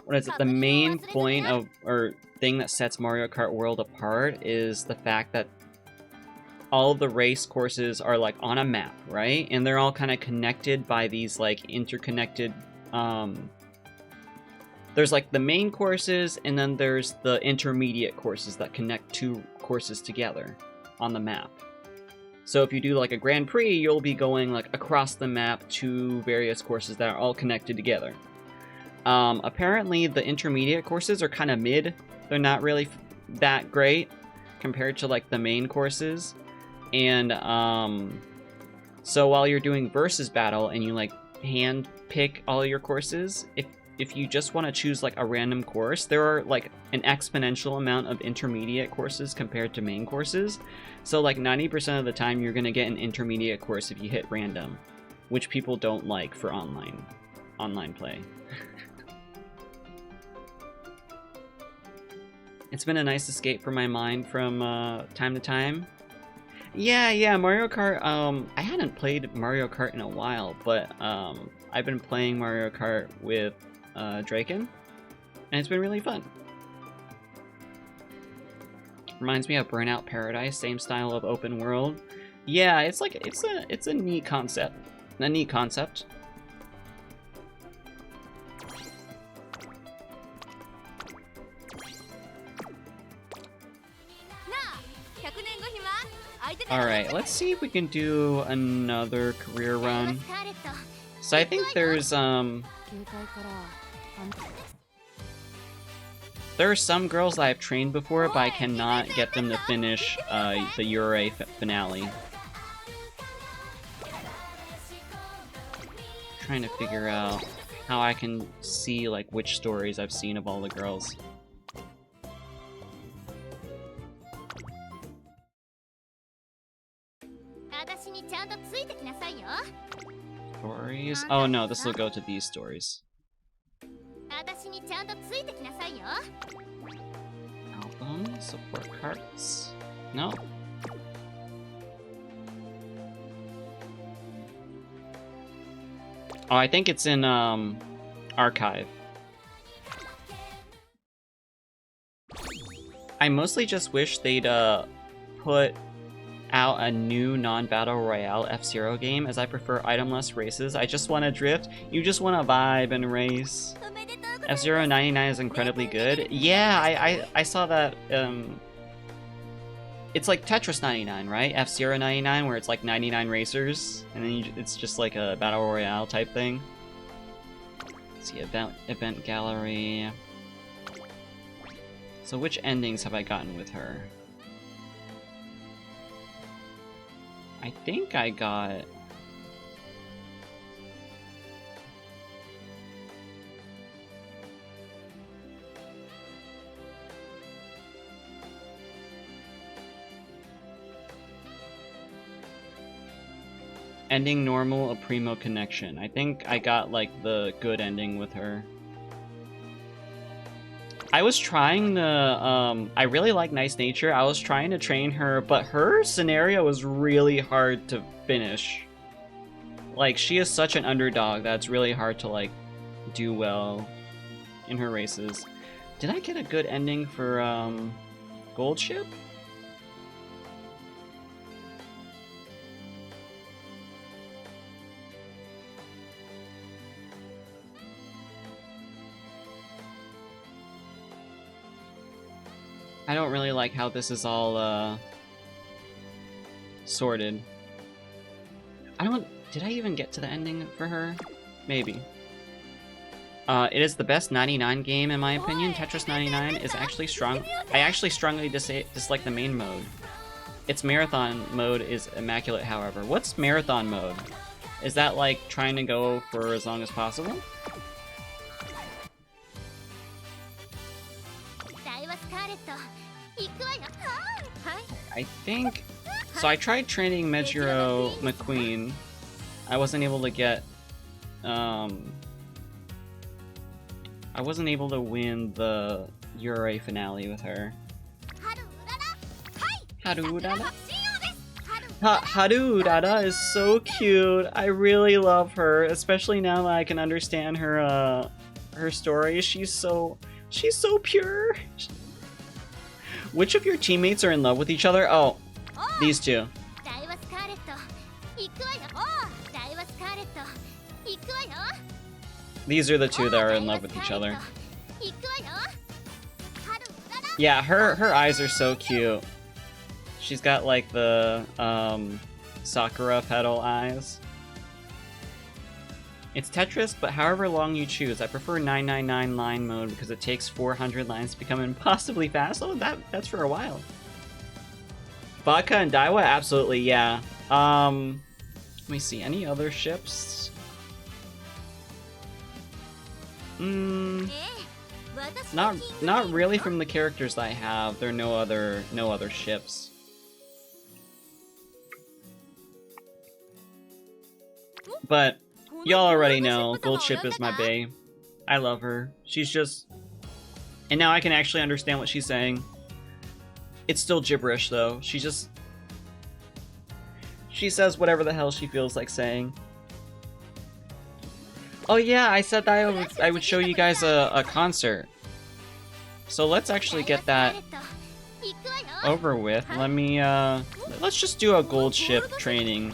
what is it? The main point of, or thing that sets Mario Kart World apart is the fact that all of the race courses are like on a map, right? And they're all kind of connected by these like interconnected, there's like the main courses, and then there's the intermediate courses that connect two courses together on the map. So if you do like a Grand Prix, you'll be going like across the map to various courses that are all connected together. Apparently the intermediate courses are kind of mid. They're not really that great compared to like the main courses. And so while you're doing versus battle and you like hand pick all your courses, if you just want to choose like a random course, there are like an exponential amount of intermediate courses compared to main courses. So like 90% of the time you're going to get an intermediate course if you hit random, which people don't like for online play. It's been a nice escape for my mind from time to time. Yeah, Mario Kart, I hadn't played Mario Kart in a while, but I've been playing Mario Kart with Draken, and it's been really fun. Reminds me of Burnout Paradise, same style of open world. Yeah, it's like it's a neat concept. A neat concept. Alright, let's see if we can do another career run. So I think there's there are some girls that I've trained before, but I cannot get them to finish the Ure finale. Trying to figure out how I can see like which stories I've seen of all the girls. Stories? Oh no, this will go to these stories. Album, support cards. No. Oh, I think it's in archive. I mostly just wish they'd put out a new non-battle royale F-Zero game, as I prefer itemless races. I just want to drift. You just want to vibe and race. F-Zero 99 is incredibly good. Yeah, I saw that. It's like Tetris 99, right? F-Zero 99, where it's like 99 racers, and then it's just like a battle royale type thing. Let's see, event gallery. So which endings have I gotten with her? I think I got... Ending normal, a primo connection. I think I got like the good ending with her. I was trying to, I really like Nice Nature. I was trying to train her, but her scenario was really hard to finish. Like, she is such an underdog that it's really hard to, like, do well in her races. Did I get a good ending for, Gold Ship? I don't really like how this is all, sorted. Did I even get to the ending for her? Maybe. It is the best 99 game in my opinion. Tetris 99 is actually strong. I actually strongly dislike the main mode. Its marathon mode is immaculate, however. What's marathon mode? Is that like trying to go for as long as possible? I think... So I tried training Mejiro McQueen. I wasn't able to get... I wasn't able to win the Ure finale with her. Haru Dada is so cute. I really love her, especially now that I can understand her story. She's so pure. Which of your teammates are in love with each other? Oh, these two. These are the two that are in love with each other. Yeah, her eyes are so cute. She's got like the Sakura petal eyes. It's Tetris, but however long you choose. I prefer 999 line mode because it takes 400 lines to become impossibly fast. Oh, that's for a while. Vodka and Daiwa, absolutely, yeah. Let me see, any other ships? Not really from the characters that I have. There are no other ships. But y'all already know Gold Ship is my bae. I love her. She's just... And now I can actually understand what she's saying. It's still gibberish though. She says whatever the hell she feels like saying. Oh yeah, I said that I would show you guys a concert. So let's actually get that over with. Let me, let's just do a Gold Ship training.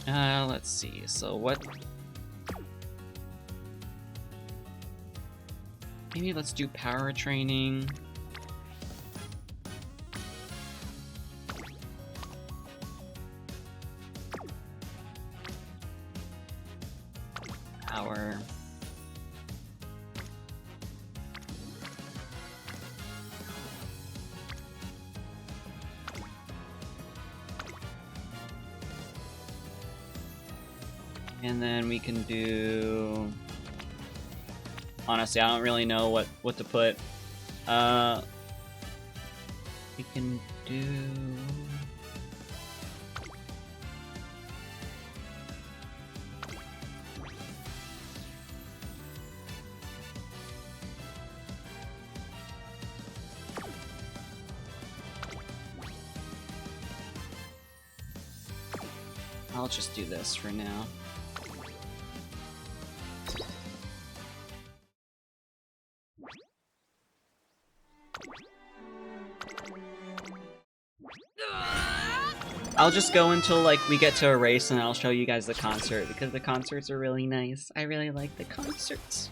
Let's see, so what... Maybe let's do power training. Power. And then we can do... Honestly, I don't really know what to put. We can do... I'll just do this for now. I'll just go until like we get to a race and I'll show you guys the concert because the concerts are really nice. I really like the concerts.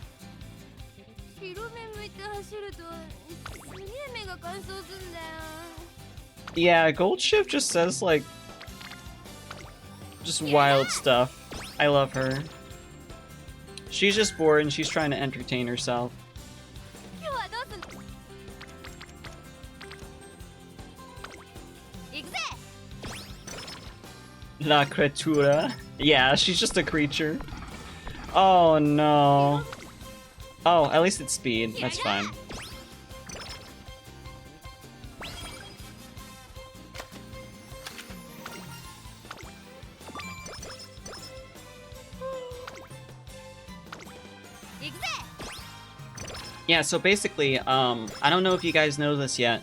Yeah, Gold Ship just says like just wild stuff. I love her. She's just bored and she's trying to entertain herself. La creatura. Yeah, she's just a creature. Oh no. Oh, at least it's speed. That's fine. Yeah, so basically, I don't know if you guys know this yet,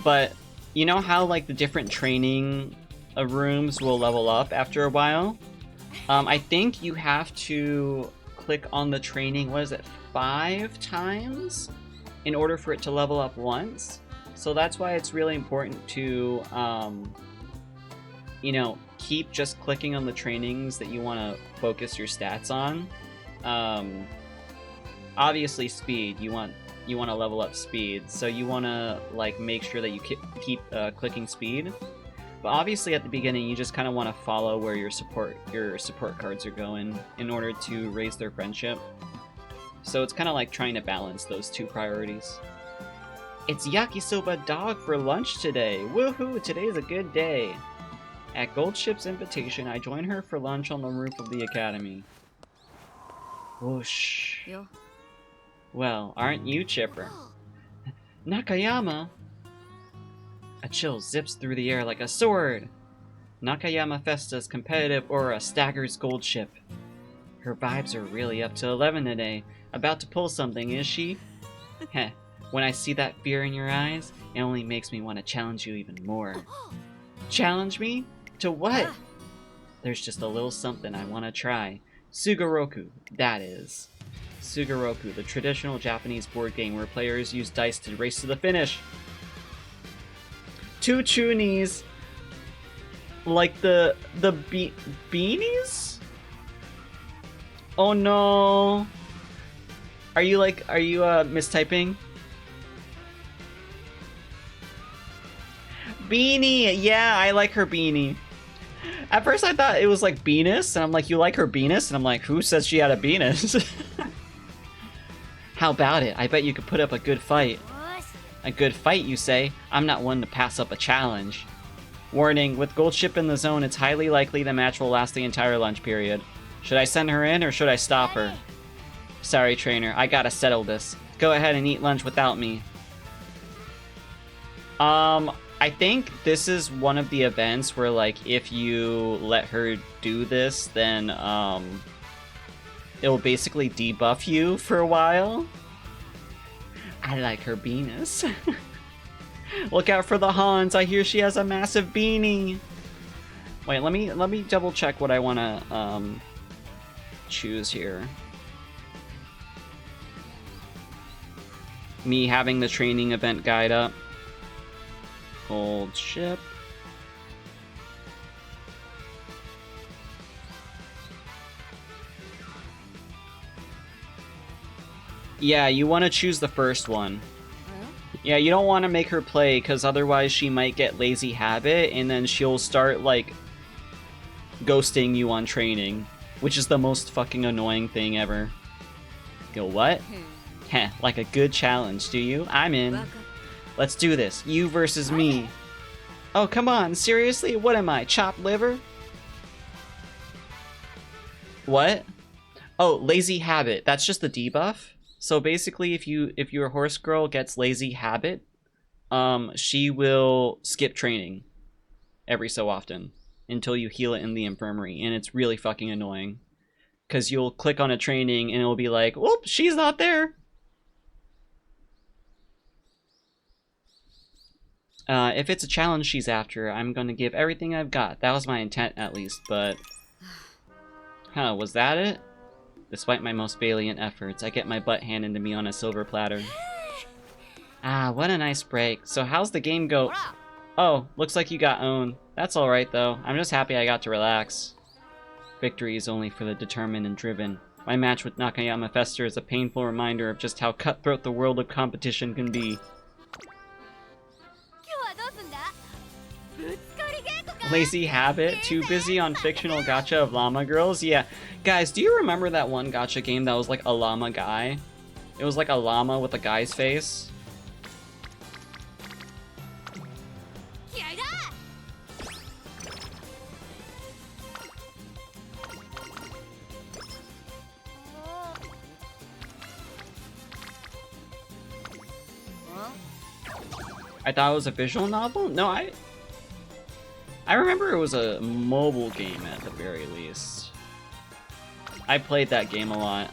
but you know how like the different training rooms will level up after a while? I think you have to click on the training, what is it, 5 times in order for it to level up once. So that's why it's really important to, you know, keep just clicking on the trainings that you want to focus your stats on. Obviously speed, you want to level up speed, so you want to like make sure that you keep clicking speed. But obviously at the beginning you just kind of want to follow where your support cards are going in order to raise their friendship. So it's kind of like trying to balance those two priorities. It's yakisoba dog for lunch today. Woohoo, today's a good day. At Gold Ship's invitation, I join her for lunch on the roof of the academy. Whoosh. Well, aren't you chipper? Nakayama! A chill zips through the air like a sword. Nakayama Festa's competitive aura staggers Gold Ship. Her vibes are really up to 11 today. About to pull something, is she? Heh. When I see that fear in your eyes, it only makes me want to challenge you even more. Challenge me? To what? There's just a little something I want to try. Sugoroku, that is. Sugoroku, the traditional Japanese board game where players use dice to race to the finish. 2 chunies. Like the beanies? Oh no. Are you mistyping? Beanie! Yeah, I like her beanie. At first I thought it was like Venus, and I'm like, you like her Venus? And I'm like, who says she had a Venus? How about it? I bet you could put up a good fight. A good fight, you say? I'm not one to pass up a challenge. Warning, with Gold Ship in the zone, it's highly likely the match will last the entire lunch period. Should I send her in, or should I stop her? Sorry, trainer, I gotta settle this. Go ahead and eat lunch without me. I think this is one of the events where, like, if you let her do this, then, it'll basically debuff you for a while. I like her Venus. Look out for the Hans, I hear she has a massive beanie. Wait, let me double check what I wanna, choose here. Me having the training event guide up. Gold Ship. Yeah, you want to choose the first one. Yeah, you don't want to make her play, because otherwise she might get lazy habit, and then she'll start, like, ghosting you on training, which is the most fucking annoying thing ever. Go, what? Heh, like a good challenge, do you? I'm in. Let's do this. You versus me. Oh, come on. Seriously? What am I? Chopped liver? What? Oh, lazy habit. That's just the debuff. So basically, if your horse girl gets lazy habit, she will skip training every so often until you heal it in the infirmary, and it's really fucking annoying. Because you'll click on a training and it'll be like, whoop, she's not there. If it's a challenge she's after, I'm gonna give everything I've got. That was my intent, at least, but... Huh, was that it? Despite my most valiant efforts, I get my butt handed to me on a silver platter. Ah, what a nice break. So how's the game go? Oh, looks like you got owned. That's alright, though. I'm just happy I got to relax. Victory is only for the determined and driven. My match with Nakayama Fester is a painful reminder of just how cutthroat the world of competition can be. Lazy habit? Too busy on fictional gacha of llama girls? Yeah. Guys, do you remember that one gacha game that was like a llama guy? It was like a llama with a guy's face. I thought it was a visual novel? No, I remember it was a mobile game at the very least. I played that game a lot.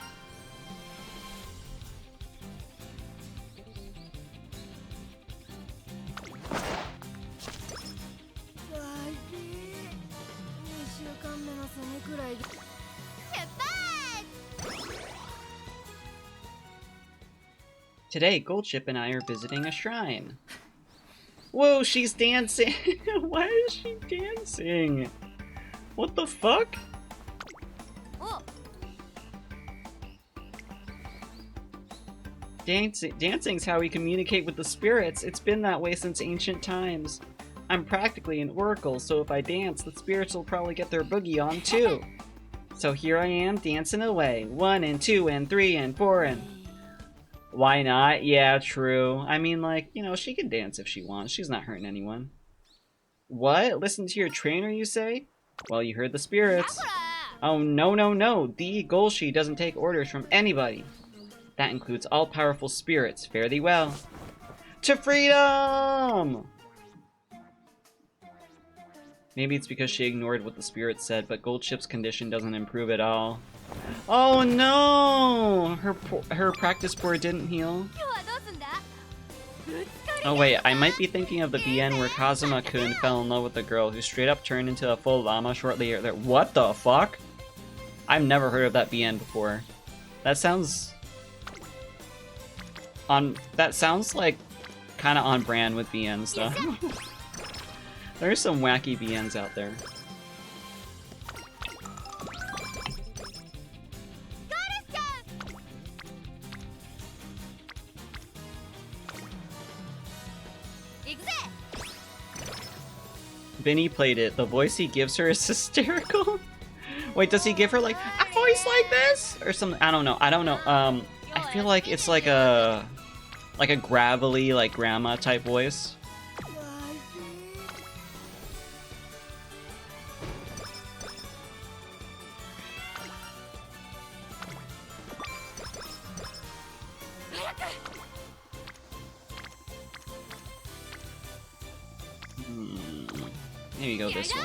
Today, Goldship and I are visiting a shrine. Whoa, she's dancing! Why is she dancing? What the fuck? Dancing's how we communicate with the spirits. It's been that way since ancient times. I'm practically an oracle, so if I dance, the spirits will probably get their boogie on too. So here I am, dancing away. 1 and 2 and 3 and 4 and... Why not? Yeah, true. I mean, like, you know, she can dance if she wants. She's not hurting anyone. What? Listen to your trainer, you say? Well, you heard the spirits. Oh, no, no, no. The Golshi doesn't take orders from anybody. That includes all-powerful spirits. Fare thee well. To freedom! Maybe it's because she ignored what the spirits said, but Goldship's condition doesn't improve at all. Oh no! Her practice board didn't heal. Oh wait, I might be thinking of the BN where Kazuma-kun fell in love with a girl who straight up turned into a full llama shortly after. What the fuck? I've never heard of that BN before. That sounds... That sounds like kind of on brand with BN stuff. There's some wacky BNs out there. Vinny played it. The voice he gives her is hysterical. Wait, does he give her like a voice like this or something? I don't know. I feel like it's like a gravelly, like grandma type voice. Maybe go this one.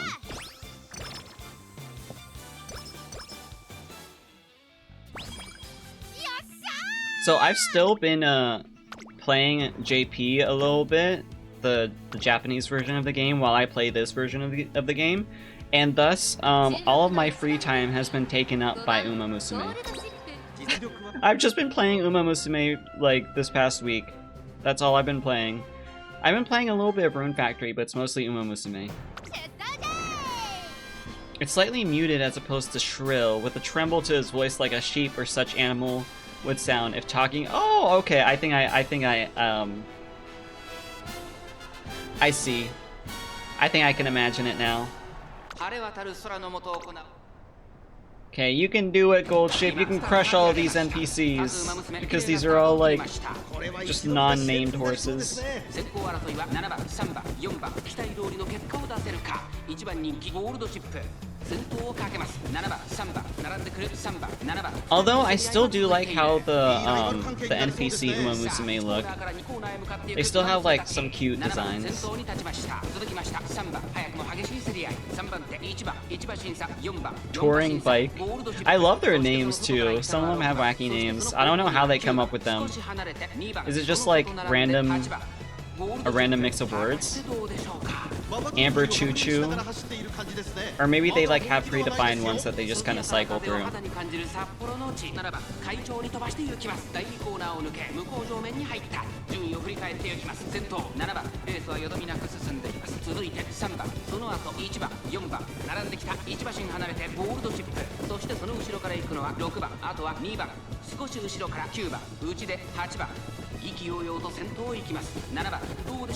So I've still been playing JP a little bit, the Japanese version of the game, while I play this version of the game, and thus all of my free time has been taken up by Umamusume. I've just been playing Umamusume like this past week. That's all I've been playing. I've been playing a little bit of Rune Factory, but it's mostly Umamusume. It's slightly muted as opposed to shrill, with a tremble to his voice like a sheep or such animal would sound if talking. Oh, okay. I see. I think I can imagine it now. Okay, you can do it, Gold Shape. You can crush all of these NPCs because these are all like just non-named horses. Although I still do like how the NPC Umamusume look. They still have like some cute designs. Touring bike. I love their names too. Some of them have wacky names. I don't know how they come up with them. Is it just like a random mix of words? Amber Choo Choo? Or maybe they like have predefined ones that they just kind of cycle through.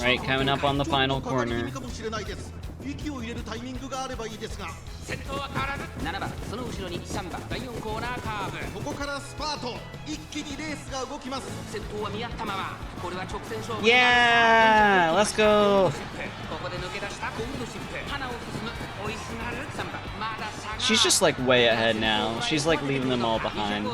Right, coming up on the final corner. Yeah, let's go. She's just like way ahead now. She's like leaving them all behind.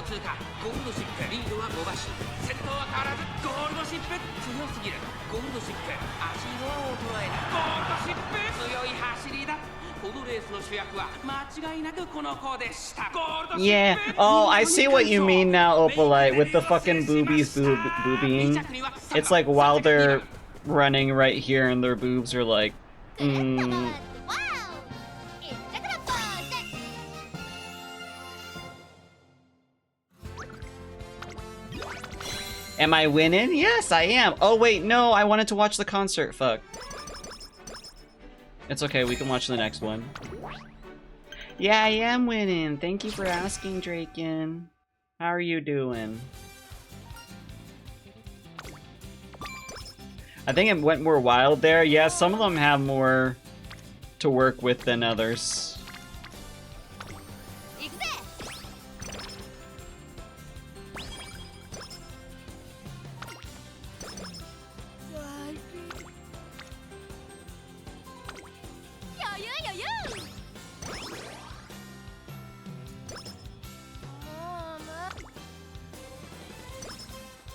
Yeah. Oh, I see what you mean now, Opalite, with the fucking boobies boobying. It's like while they're running right here and their boobs are like, Am I winning? Yes, I am. Oh wait, no, I wanted to watch the concert. Fuck. It's okay, we can watch the next one. Yeah, I am winning. Thank you for asking, Draken. How are you doing? I think it went more wild there. Yeah, some of them have more to work with than others.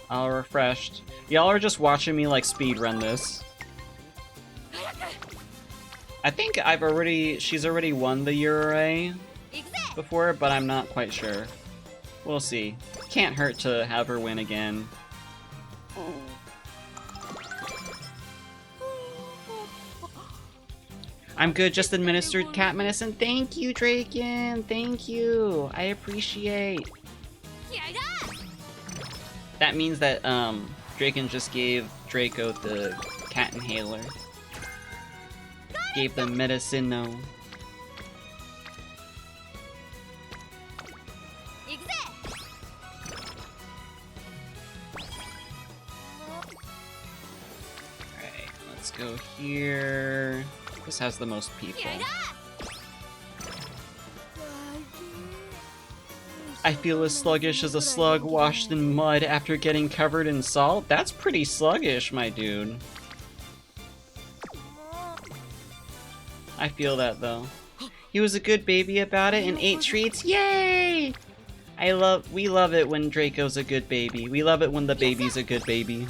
All refreshed. Y'all are just watching me like speed run this. I think she's already won the Yurei before, but I'm not quite sure. We'll see. Can't hurt to have her win again. I'm good, just administered cat medicine. Thank you, Draken. Thank you. I appreciate. That means that Draken just gave Draco the cat inhaler. Gave them medicine, no. Alright, let's go here. This has the most people. I feel as sluggish as a slug washed in mud after getting covered in salt. That's pretty sluggish, my dude. I feel that though. He was a good baby about it and ate treats. Yay! We love it when Draco's a good baby. We love it when the baby's a good baby.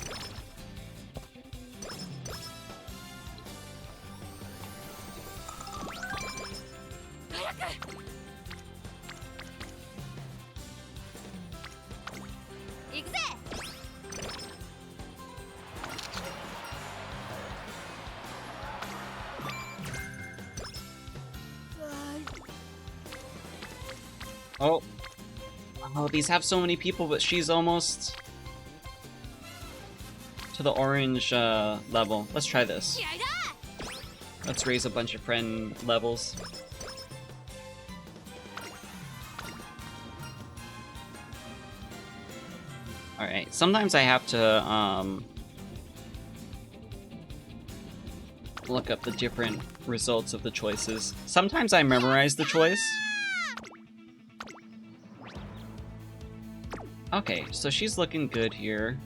Oh. Oh, these have so many people, but she's almost to the orange level. Let's try this. Let's raise a bunch of friend levels. Alright, sometimes I have to look up the different results of the choices. Sometimes I memorize the choice. Okay, so she's looking good here.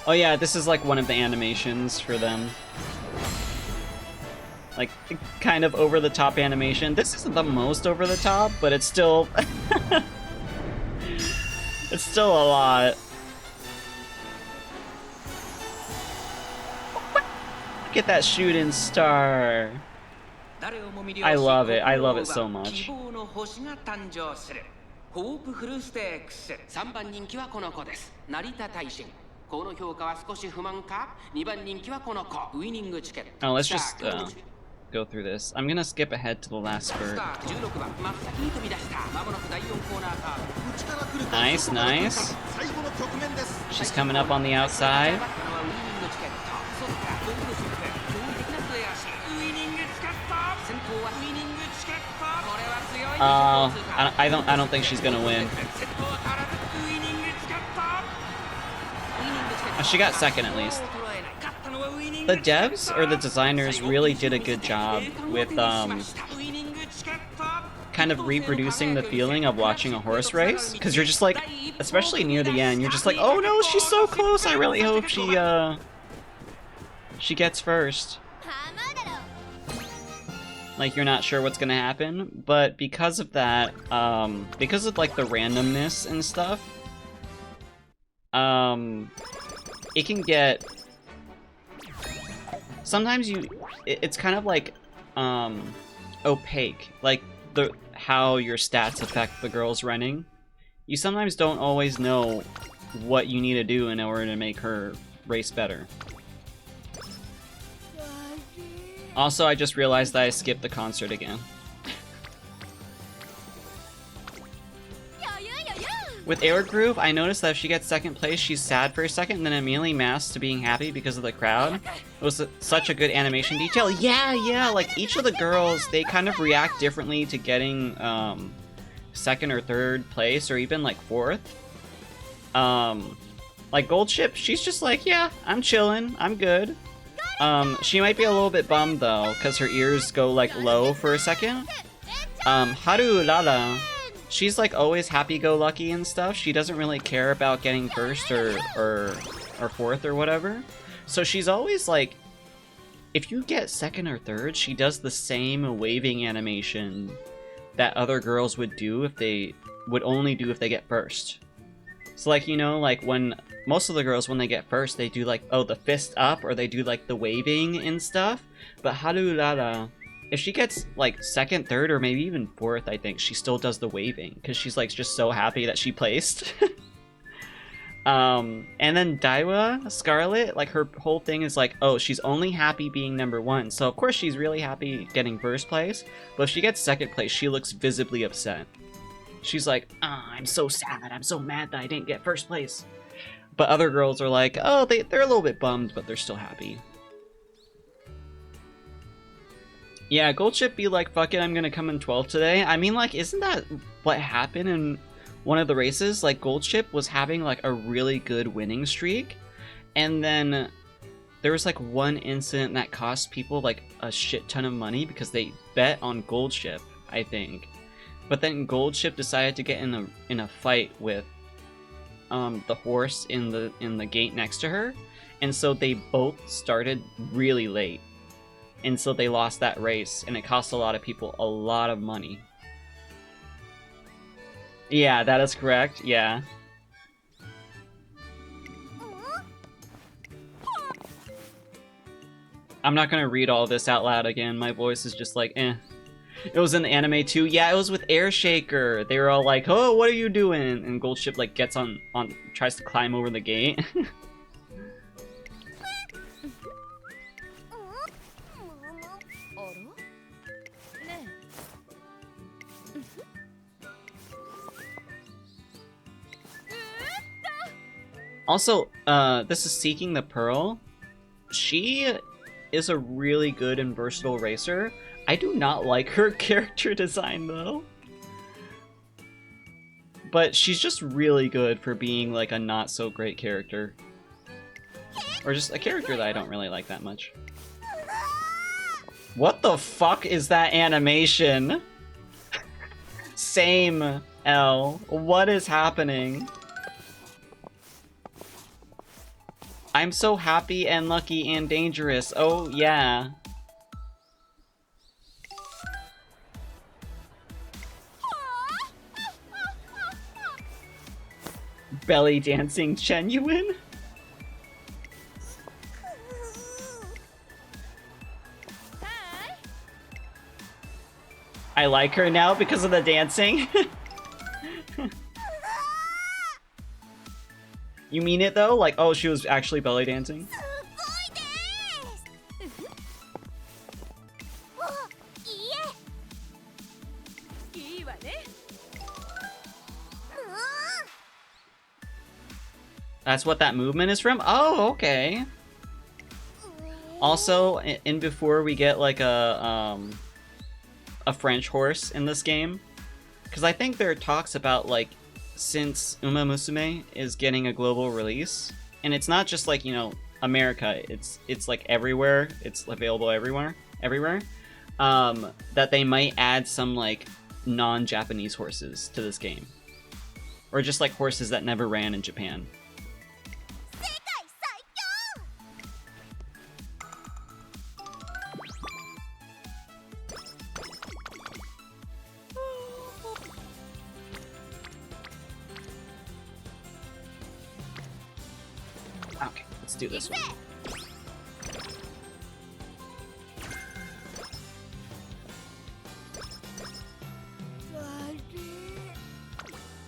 Oh yeah, this is like one of the animations for them. Like, kind of over-the-top animation. This isn't the most over-the-top, but it's still... it's still a lot. Look at that shooting star. I love it. I love it so much. この評価は少し不満か2番人気はこの子ウイニングチケット Oh, let's just go through this. I'm gonna skip ahead to the last spurt. Nice, nice. She's coming up on the outside. I don't think she's gonna win. She got second at least. The devs or the designers really did a good job with kind of reproducing the feeling of watching a horse race, because you're just like, especially near the end, you're just like, oh no, she's so close. I really hope she gets first. Like, you're not sure what's gonna happen, but because of that, because of like the randomness and stuff, it can get... Sometimes it's kind of like, opaque. Like, how your stats affect the girl's running. You sometimes don't always know what you need to do in order to make her race better. Also, I just realized that I skipped the concert again. With Air Groove, I noticed that if she gets second place, she's sad for a second, and then immediately masks to being happy because of the crowd. It was such a good animation detail. Yeah, like each of the girls, they kind of react differently to getting second or third place, or even like fourth. Like Gold Ship, she's just like, yeah, I'm chilling, I'm good. She might be a little bit bummed though, because her ears go like low for a second. Haru Lala, she's like always happy-go-lucky and stuff. She doesn't really care about getting first or fourth or whatever. So she's always like, if you get second or third, she does the same waving animation that other girls would do if they would only do if they get first. So like, you know, like when most of the girls, when they get first, they do like, oh, the fist up, or they do like the waving and stuff. But Harurara, if she gets like second, third, or maybe even fourth, I think she still does the waving because she's like just so happy that she placed. And then Daiwa, Scarlet, like her whole thing is like, oh, she's only happy being number one. So of course she's really happy getting first place, but if she gets second place, she looks visibly upset. She's like, oh, I'm so sad. I'm so mad that I didn't get first place. But other girls are like, oh, they're a little bit bummed, but they're still happy. Yeah, Gold Chip be like, fuck it, I'm gonna come in 12th today. I mean, like, isn't that what happened in one of the races? Like, Gold Chip was having like a really good winning streak, and then there was like one incident that cost people like a shit ton of money because they bet on Gold Chip, I think. But then Gold Chip decided to get in a fight with the horse in the gate next to her, and so they both started really late, and so they lost that race, and it cost a lot of people a lot of money. Yeah, that is correct. Yeah. I'm not gonna read all this out loud again. My voice is just like, eh. It was in the anime too. Yeah, it was with Air Shaker. They were all like, "Oh, what are you doing?" And Gold Ship like gets on tries to climb over the gate. Also, this is Seeking the Pearl. She is a really good and versatile racer. I do not like her character design though. But she's just really good for being like a not so great character. Or just a character that I don't really like that much. What the fuck is that animation? Same, L. What is happening? I'm so happy and lucky and dangerous. Oh, yeah. Belly dancing genuine? I like her now because of the dancing. You mean it though? Like, oh, she was actually belly dancing? That's what that movement is from? Oh, okay. Also, in before we get like a French horse in this game, because I think there are talks about like, since Umamusume is getting a global release, and it's not just like, you know, America, it's like everywhere, it's available everywhere, that they might add some like non-Japanese horses to this game, or just like horses that never ran in Japan. Okay, let's do this one.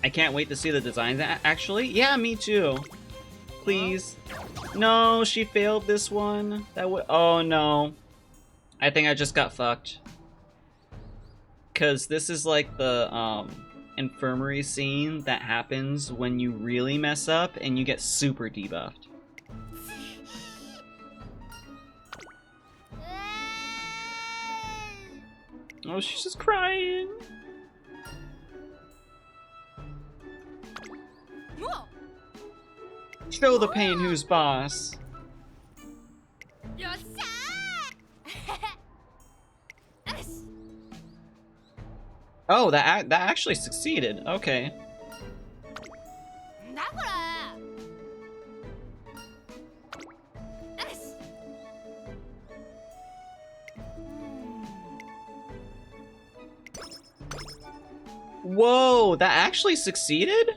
I can't wait to see the designs, actually. Yeah, me too. Please. No, she failed this one. That would. Oh no. I think I just got fucked. Cause this is like the infirmary scene that happens when you really mess up and you get super debuffed. Oh, she's just crying. Show the pain who's boss. Oh, that actually succeeded. Okay. Whoa, that actually succeeded?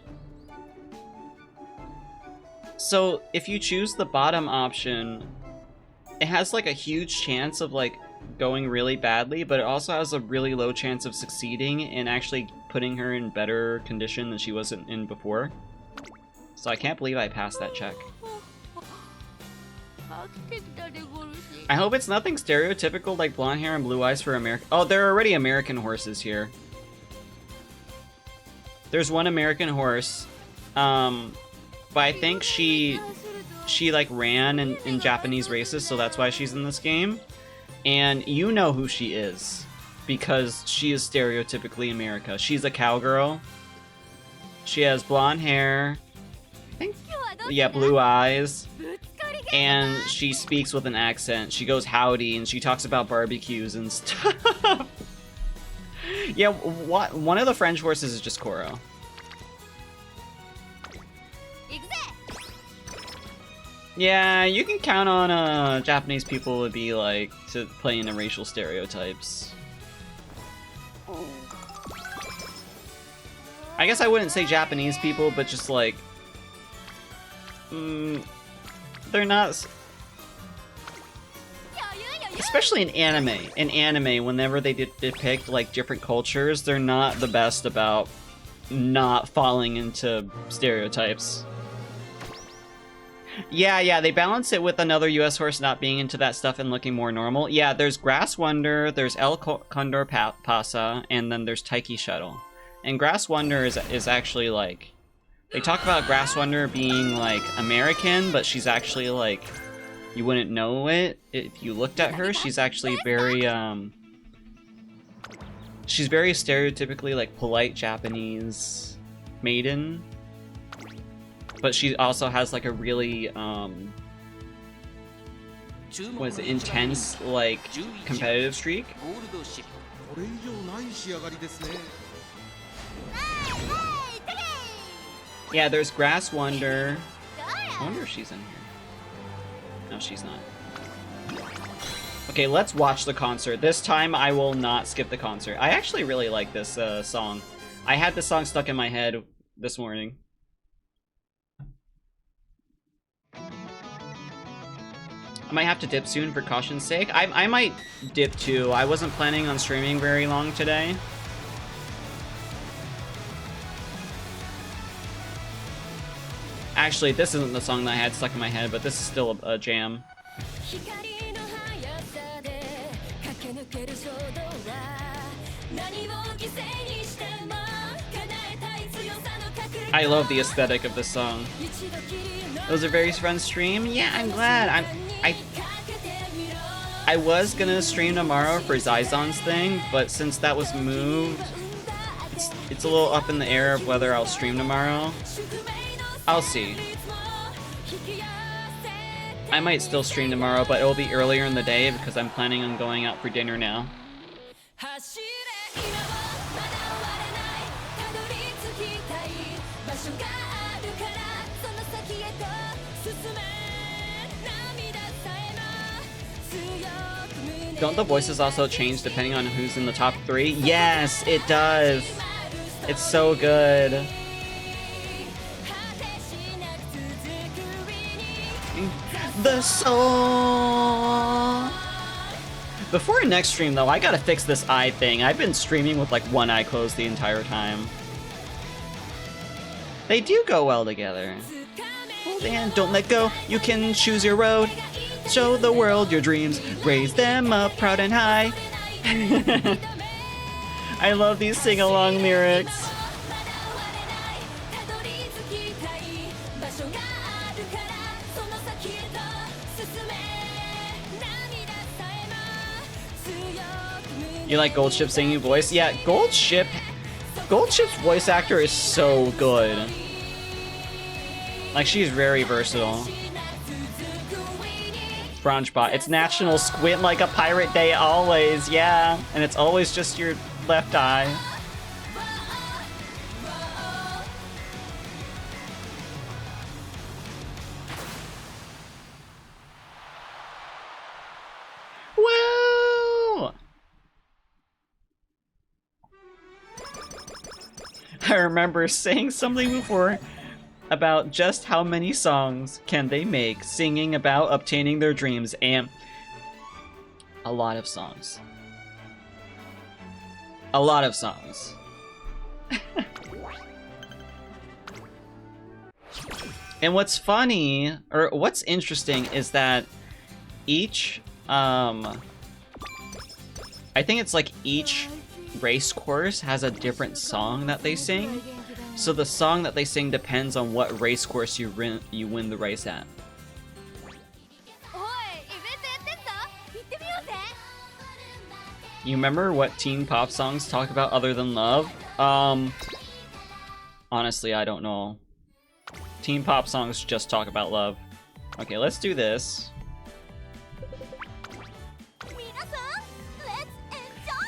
So if you choose the bottom option, it has like a huge chance of like going really badly, but it also has a really low chance of succeeding and actually putting her in better condition than she wasn't in before. So I can't believe I passed that check. I hope it's nothing stereotypical like blonde hair and blue eyes for American. Oh, there are already American horses here. There's one American horse, but I think she like ran in Japanese races, so that's why she's in this game. And you know who she is because she is stereotypically America. She's a cowgirl. She has blonde hair. I think, yeah, blue eyes. And she speaks with an accent. She goes howdy and she talks about barbecues and stuff. Yeah, one of the French horses is just Koro. Yeah, you can count on Japanese people to be like to play into racial stereotypes. I guess I wouldn't say Japanese people, but just like they're not. Especially in anime. In anime, whenever they depict like different cultures, they're not the best about not falling into stereotypes. Yeah, they balance it with another US horse not being into that stuff and looking more normal. Yeah, there's Grass Wonder, there's El Condor Pasa, and then there's Taiki Shuttle. And Grass Wonder is actually like... They talk about Grass Wonder being like American, but she's actually like... You wouldn't know it if you looked at her. She's actually very, she's very stereotypically like polite Japanese maiden. But she also has like a really, what is it, intense, like, competitive streak. Yeah, there's Grass Wonder. I wonder if she's in here. No, she's not. Okay, let's watch the concert. This time I will not skip the concert. I actually really like this song. I had this song stuck in my head this morning. I might have to dip soon for caution's sake. I might dip too. I wasn't planning on streaming very long today. Actually, this isn't the song that I had stuck in my head, but this is still a jam. I love the aesthetic of this song. It was a very fun stream. Yeah, I'm glad. I was gonna stream tomorrow for Zaizan's thing, but since that was moved, it's a little up in the air of whether I'll stream tomorrow. I'll see. I might still stream tomorrow, but it'll be earlier in the day because I'm planning on going out for dinner now. Don't the voices also change depending on who's in the top 3? Yes, it does. It's so good. The soul. Before next stream though, I gotta fix this eye thing. I've been streaming with like one eye closed the entire time. They do go well together. Hold and don't let go. You can choose your road. Show the world your dreams. Raise them up proud and high. I love these sing-along lyrics. You like Goldship's singing voice? Yeah, Goldship's voice actor is so good. Like, she's very versatile. Brunchbot. It's National Squint Like a Pirate Day always, yeah. And it's always just your left eye. Woo! I remember saying something before about just how many songs can they make singing about obtaining their dreams, and a lot of songs. A lot of songs. And what's funny, or what's interesting, is that each, I think it's like each race course has a different song that they sing. So the song that they sing depends on what race course you win the race at. You remember what teen pop songs talk about other than love? Honestly, I don't know. Teen pop songs just talk about love. Okay, let's do this.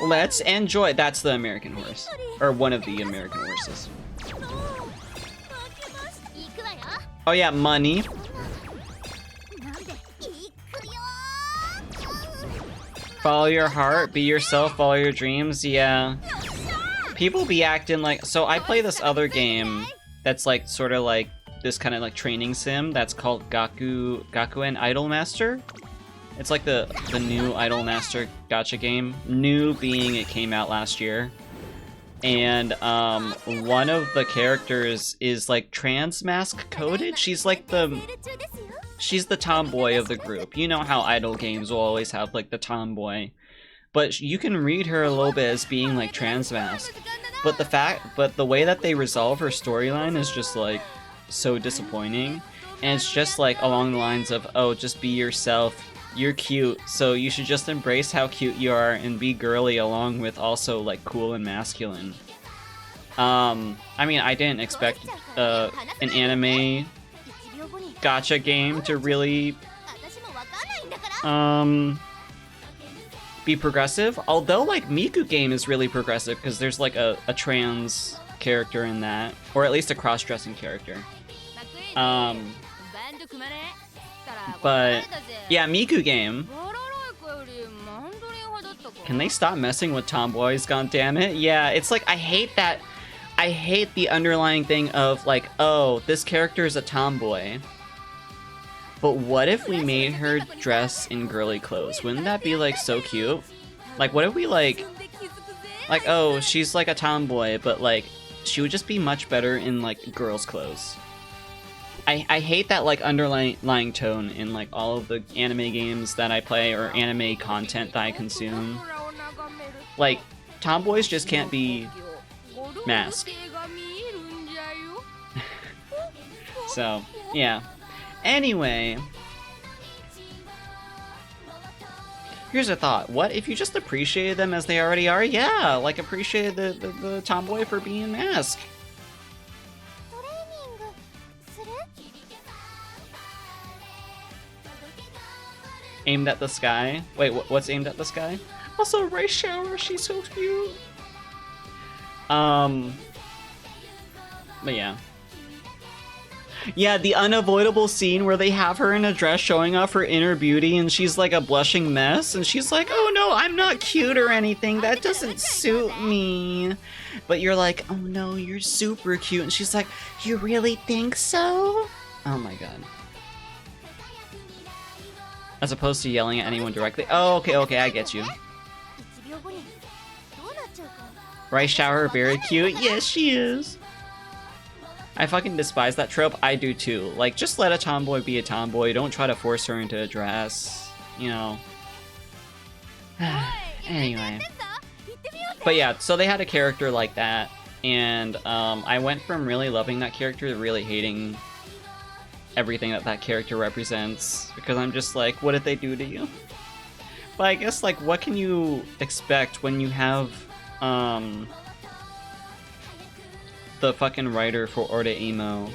Let's enjoy. That's the American horse. Or one of the American horses. Oh yeah, money. Follow your heart, be yourself, follow your dreams, yeah. People be acting like... So I play this other game that's like, sort of like, this kind of like training sim that's called Gakuen Idolmaster. It's like the new Idolmaster gacha game. New being it came out last year. And one of the characters is like trans mask coded. She's like she's the tomboy of the group. You know how idol games will always have like the tomboy. But you can read her a little bit as being like trans mask. But the way that they resolve her storyline is just like so disappointing. And it's just like along the lines of, oh, just be yourself. You're cute, so you should just embrace how cute you are and be girly along with also like cool and masculine. I mean, I didn't expect an anime gacha game to really be progressive, although like Miku game is really progressive because there's like a trans character in that, or at least a cross-dressing character. But yeah, Miku game. Can they stop messing with tomboys, goddammit? Yeah, it's like I hate that. I hate the underlying thing of like, oh, this character is a tomboy. But what if we made her dress in girly clothes? Wouldn't that be like so cute? Like, what if we like, oh, she's like a tomboy, but like she would just be much better in like girls' clothes. I hate that like underlying tone in like all of the anime games that I play or anime content that I consume. Like, tomboys just can't be masked. So, yeah. Anyway. Here's a thought. What if you just appreciated them as they already are? Yeah, like appreciate the tomboy for being masked. Aimed at the sky? Wait, what's aimed at the sky? Also, Rice Shower, she's so cute. But yeah. Yeah, the unavoidable scene where they have her in a dress showing off her inner beauty and she's like a blushing mess and she's like, oh no, I'm not cute or anything, that doesn't suit me. But you're like, oh no, you're super cute. And she's like, you really think so? Oh my god. As opposed to yelling at anyone directly. Oh, okay, I get you. Rice Shower, very cute. Yes, she is. I fucking despise that trope. I do too. Like, just let a tomboy be a tomboy. Don't try to force her into a dress. You know. Anyway. But yeah, so they had a character like that. And I went from really loving that character to really hating everything that character represents, because I'm just like, what did they do to you? But I guess, like, what can you expect when you have the fucking writer for Imo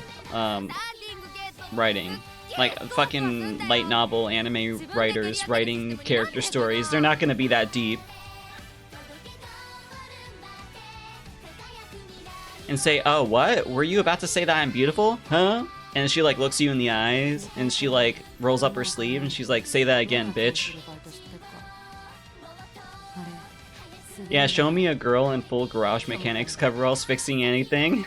writing, like fucking light novel anime writers writing character stories? They're not gonna be that deep. And say, oh, what? Were you about to say that I'm beautiful? Huh? And she like looks you in the eyes and she like rolls up her sleeve and she's like, say that again, bitch. Yeah, show me a girl in full garage mechanics coveralls fixing anything.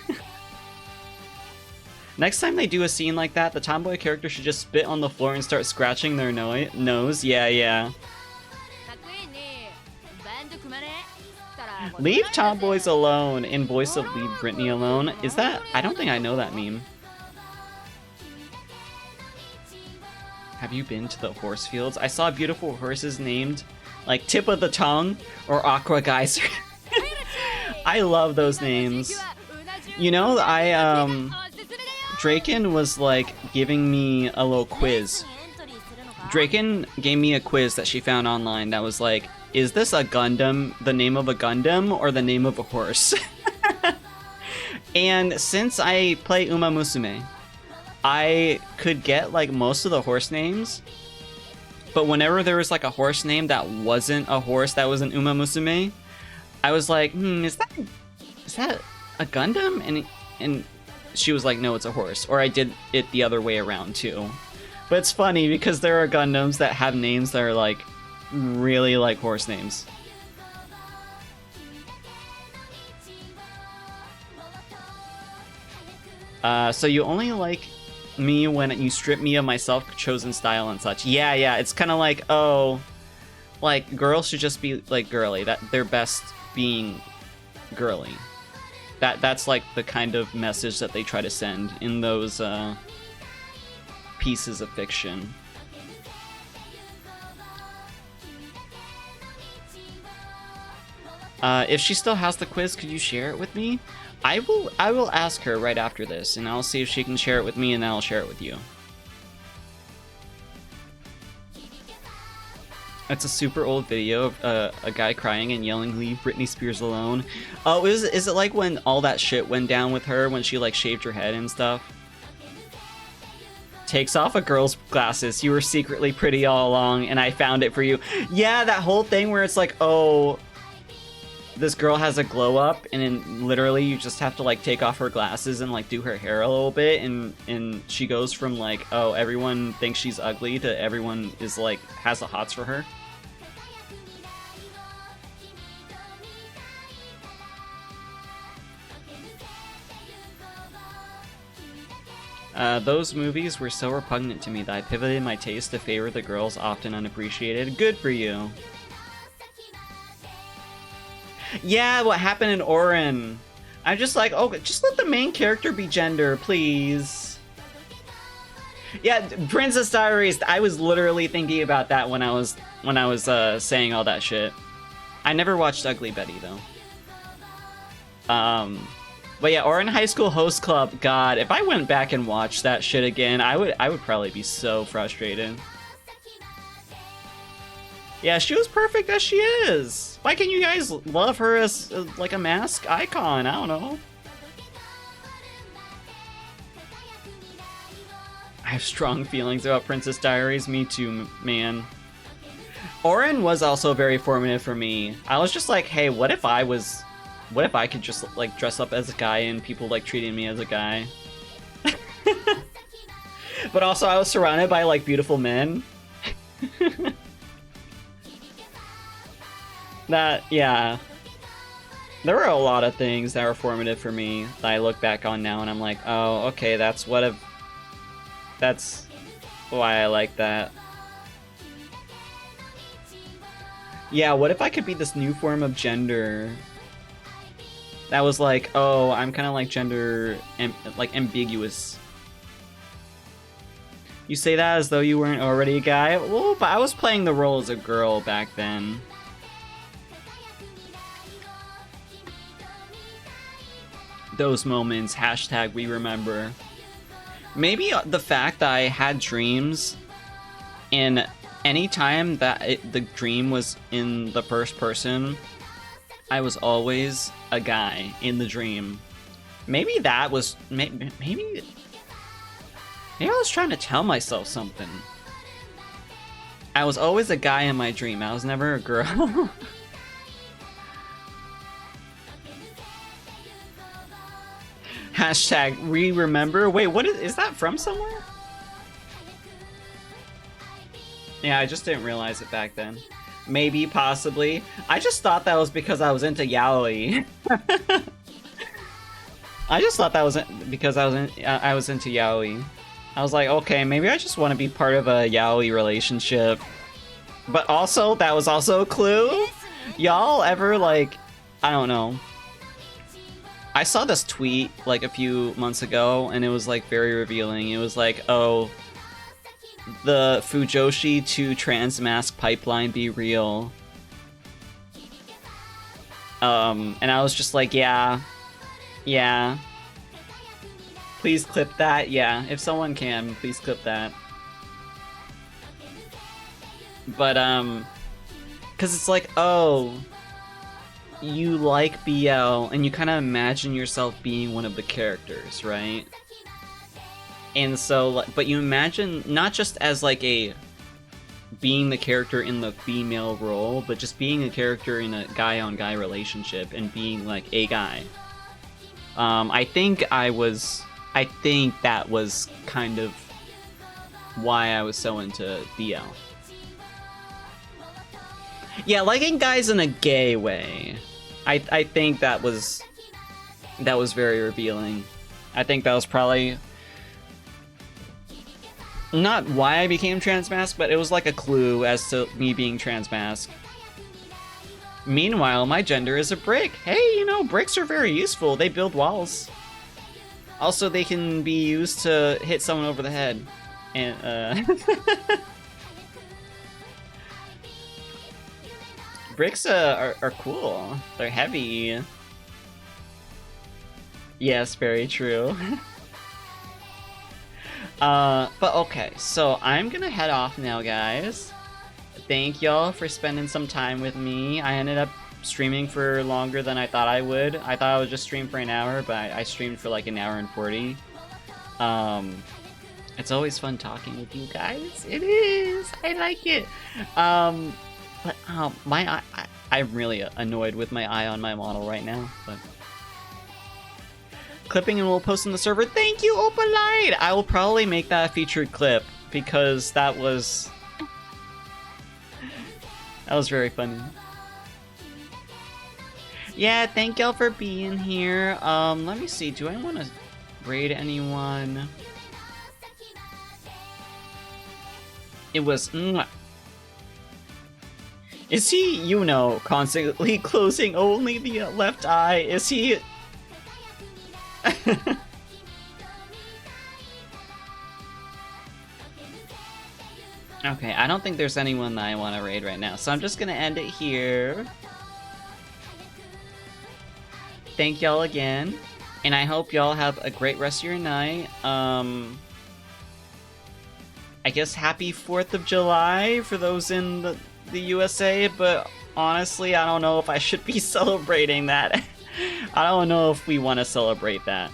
Next time they do a scene like that, the tomboy character should just spit on the floor and start scratching their nose. Yeah, yeah. Leave tomboys alone in voice of Leave Britney alone. Is that? I don't think I know that meme. Have you been to the horse fields? I saw beautiful horses named like Tip of the Tongue or Aqua Geyser. I love those names. You know, Draken was like giving me a little quiz. Draken gave me a quiz that she found online that was like, is this a Gundam, the name of a Gundam, or the name of a horse? And since I play Umamusume, I could get like most of the horse names, but whenever there was like a horse name that wasn't a horse that was an Umamusume, I was like, is that a Gundam? And she was like, no, it's a horse. Or I did it the other way around too. But it's funny because there are Gundams that have names that are like really like horse names. So you only like me when you strip me of my self-chosen style and such. Yeah, it's kind of like, oh, like girls should just be like girly. That they're best being girly. That's like the kind of message that they try to send in those pieces of fiction. If she still has the quiz, could you share it with me? I will ask her right after this, and I'll see if she can share it with me, and then I'll share it with you. It's a super old video of a guy crying and yelling, "Leave Britney Spears alone." Oh, is it like when all that shit went down with her when she like shaved her head and stuff? Takes off a girl's glasses. You were secretly pretty all along, and I found it for you. Yeah, that whole thing where it's like, oh, this girl has a glow up, and then literally you just have to like take off her glasses and like do her hair a little bit, and she goes from like, oh, everyone thinks she's ugly to everyone is like has the hots for her. Those movies were so repugnant to me that I pivoted my taste to favor the girls often unappreciated. Good for you. Yeah, what happened in Orin? I'm just like, oh, just let the main character be gender, please. Yeah, Princess Diaries. I was literally thinking about that when I was saying all that shit. I never watched Ugly Betty though. But yeah, Orin High School Host Club. God, if I went back and watched that shit again, I would probably be so frustrated. Yeah, she was perfect as she is. Why can't you guys love her as like a mask icon? I don't know. I have strong feelings about Princess Diaries. Me too, man. Orin was also very formative for me. I was just like, hey, what if I could just like dress up as a guy and people like treating me as a guy? But also I was surrounded by like beautiful men. Yeah. There were a lot of things that were formative for me that I look back on now and I'm like, oh, okay, that's why I like that. Yeah, what if I could be this new form of gender? That was like, oh, I'm kind of like gender, like ambiguous. You say that as though you weren't already a guy? Well, but I was playing the role as a girl back then. Those moments, hashtag we remember. Maybe the fact that I had dreams, and anytime that the dream was in the first person, I was always a guy in the dream. Maybe that was, maybe I was trying to tell myself something. I was always a guy in my dream. I was never a girl. Hashtag we remember. Wait, what is that from somewhere? Yeah, I just didn't realize it back then. Maybe, possibly. I just thought that was because I was into yaoi. I just thought that was because I was into yaoi. I was like, okay, maybe I just want to be part of a yaoi relationship. But also, that was also a clue. Y'all ever like, I don't know. I saw this tweet like a few months ago, and it was like very revealing. It was like, oh, the Fujoshi to Transmask pipeline be real. And I was just like, yeah. Please clip that, yeah. If someone can, please clip that. But, cause it's like, oh, you like BL, and you kind of imagine yourself being one of the characters, right? And so, but you imagine not just as like a being the character in the female role, but just being a character in a guy-on-guy relationship and being like a guy. I think that was kind of why I was so into BL. Yeah, liking guys in a gay way. I think that was very revealing. I think that was probably not why I became transmask, but it was like a clue as to me being transmask. Meanwhile, my gender is a brick. Hey, you know, bricks are very useful. They build walls. Also, they can be used to hit someone over the head. And, bricks are cool. They're heavy. Yes, very true. But okay, so I'm gonna head off now, guys. Thank y'all for spending some time with me. I ended up streaming for longer than I thought I would. I thought I would just stream for an hour, but I streamed for like an hour and 40. It's always fun talking with you guys. It is. I like it. But my eye, I'm really annoyed with my eye on my model right now. But clipping and we'll post on the server. Thank you, Opalite. I will probably make that a featured clip because that was very funny. Yeah, thank y'all for being here. Let me see. Do I want to raid anyone? It was. Is he, you know, constantly closing only the left eye? Is he? Okay, I don't think there's anyone that I want to raid right now, so I'm just gonna end it here. Thank y'all again, and I hope y'all have a great rest of your night. I guess happy 4th of July for those in the USA, but honestly, I don't know if I should be celebrating that. I don't know if we want to celebrate that.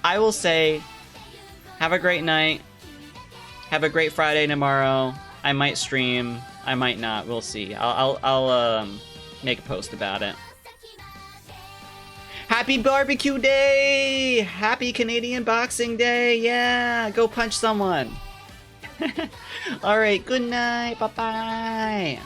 I will say, have a great night. Have a great Friday tomorrow. I might stream. I might not. We'll see. I'll make a post about it. Happy Barbecue Day! Happy Canadian Boxing Day! Yeah! Go punch someone! Alright, good night. Bye-bye.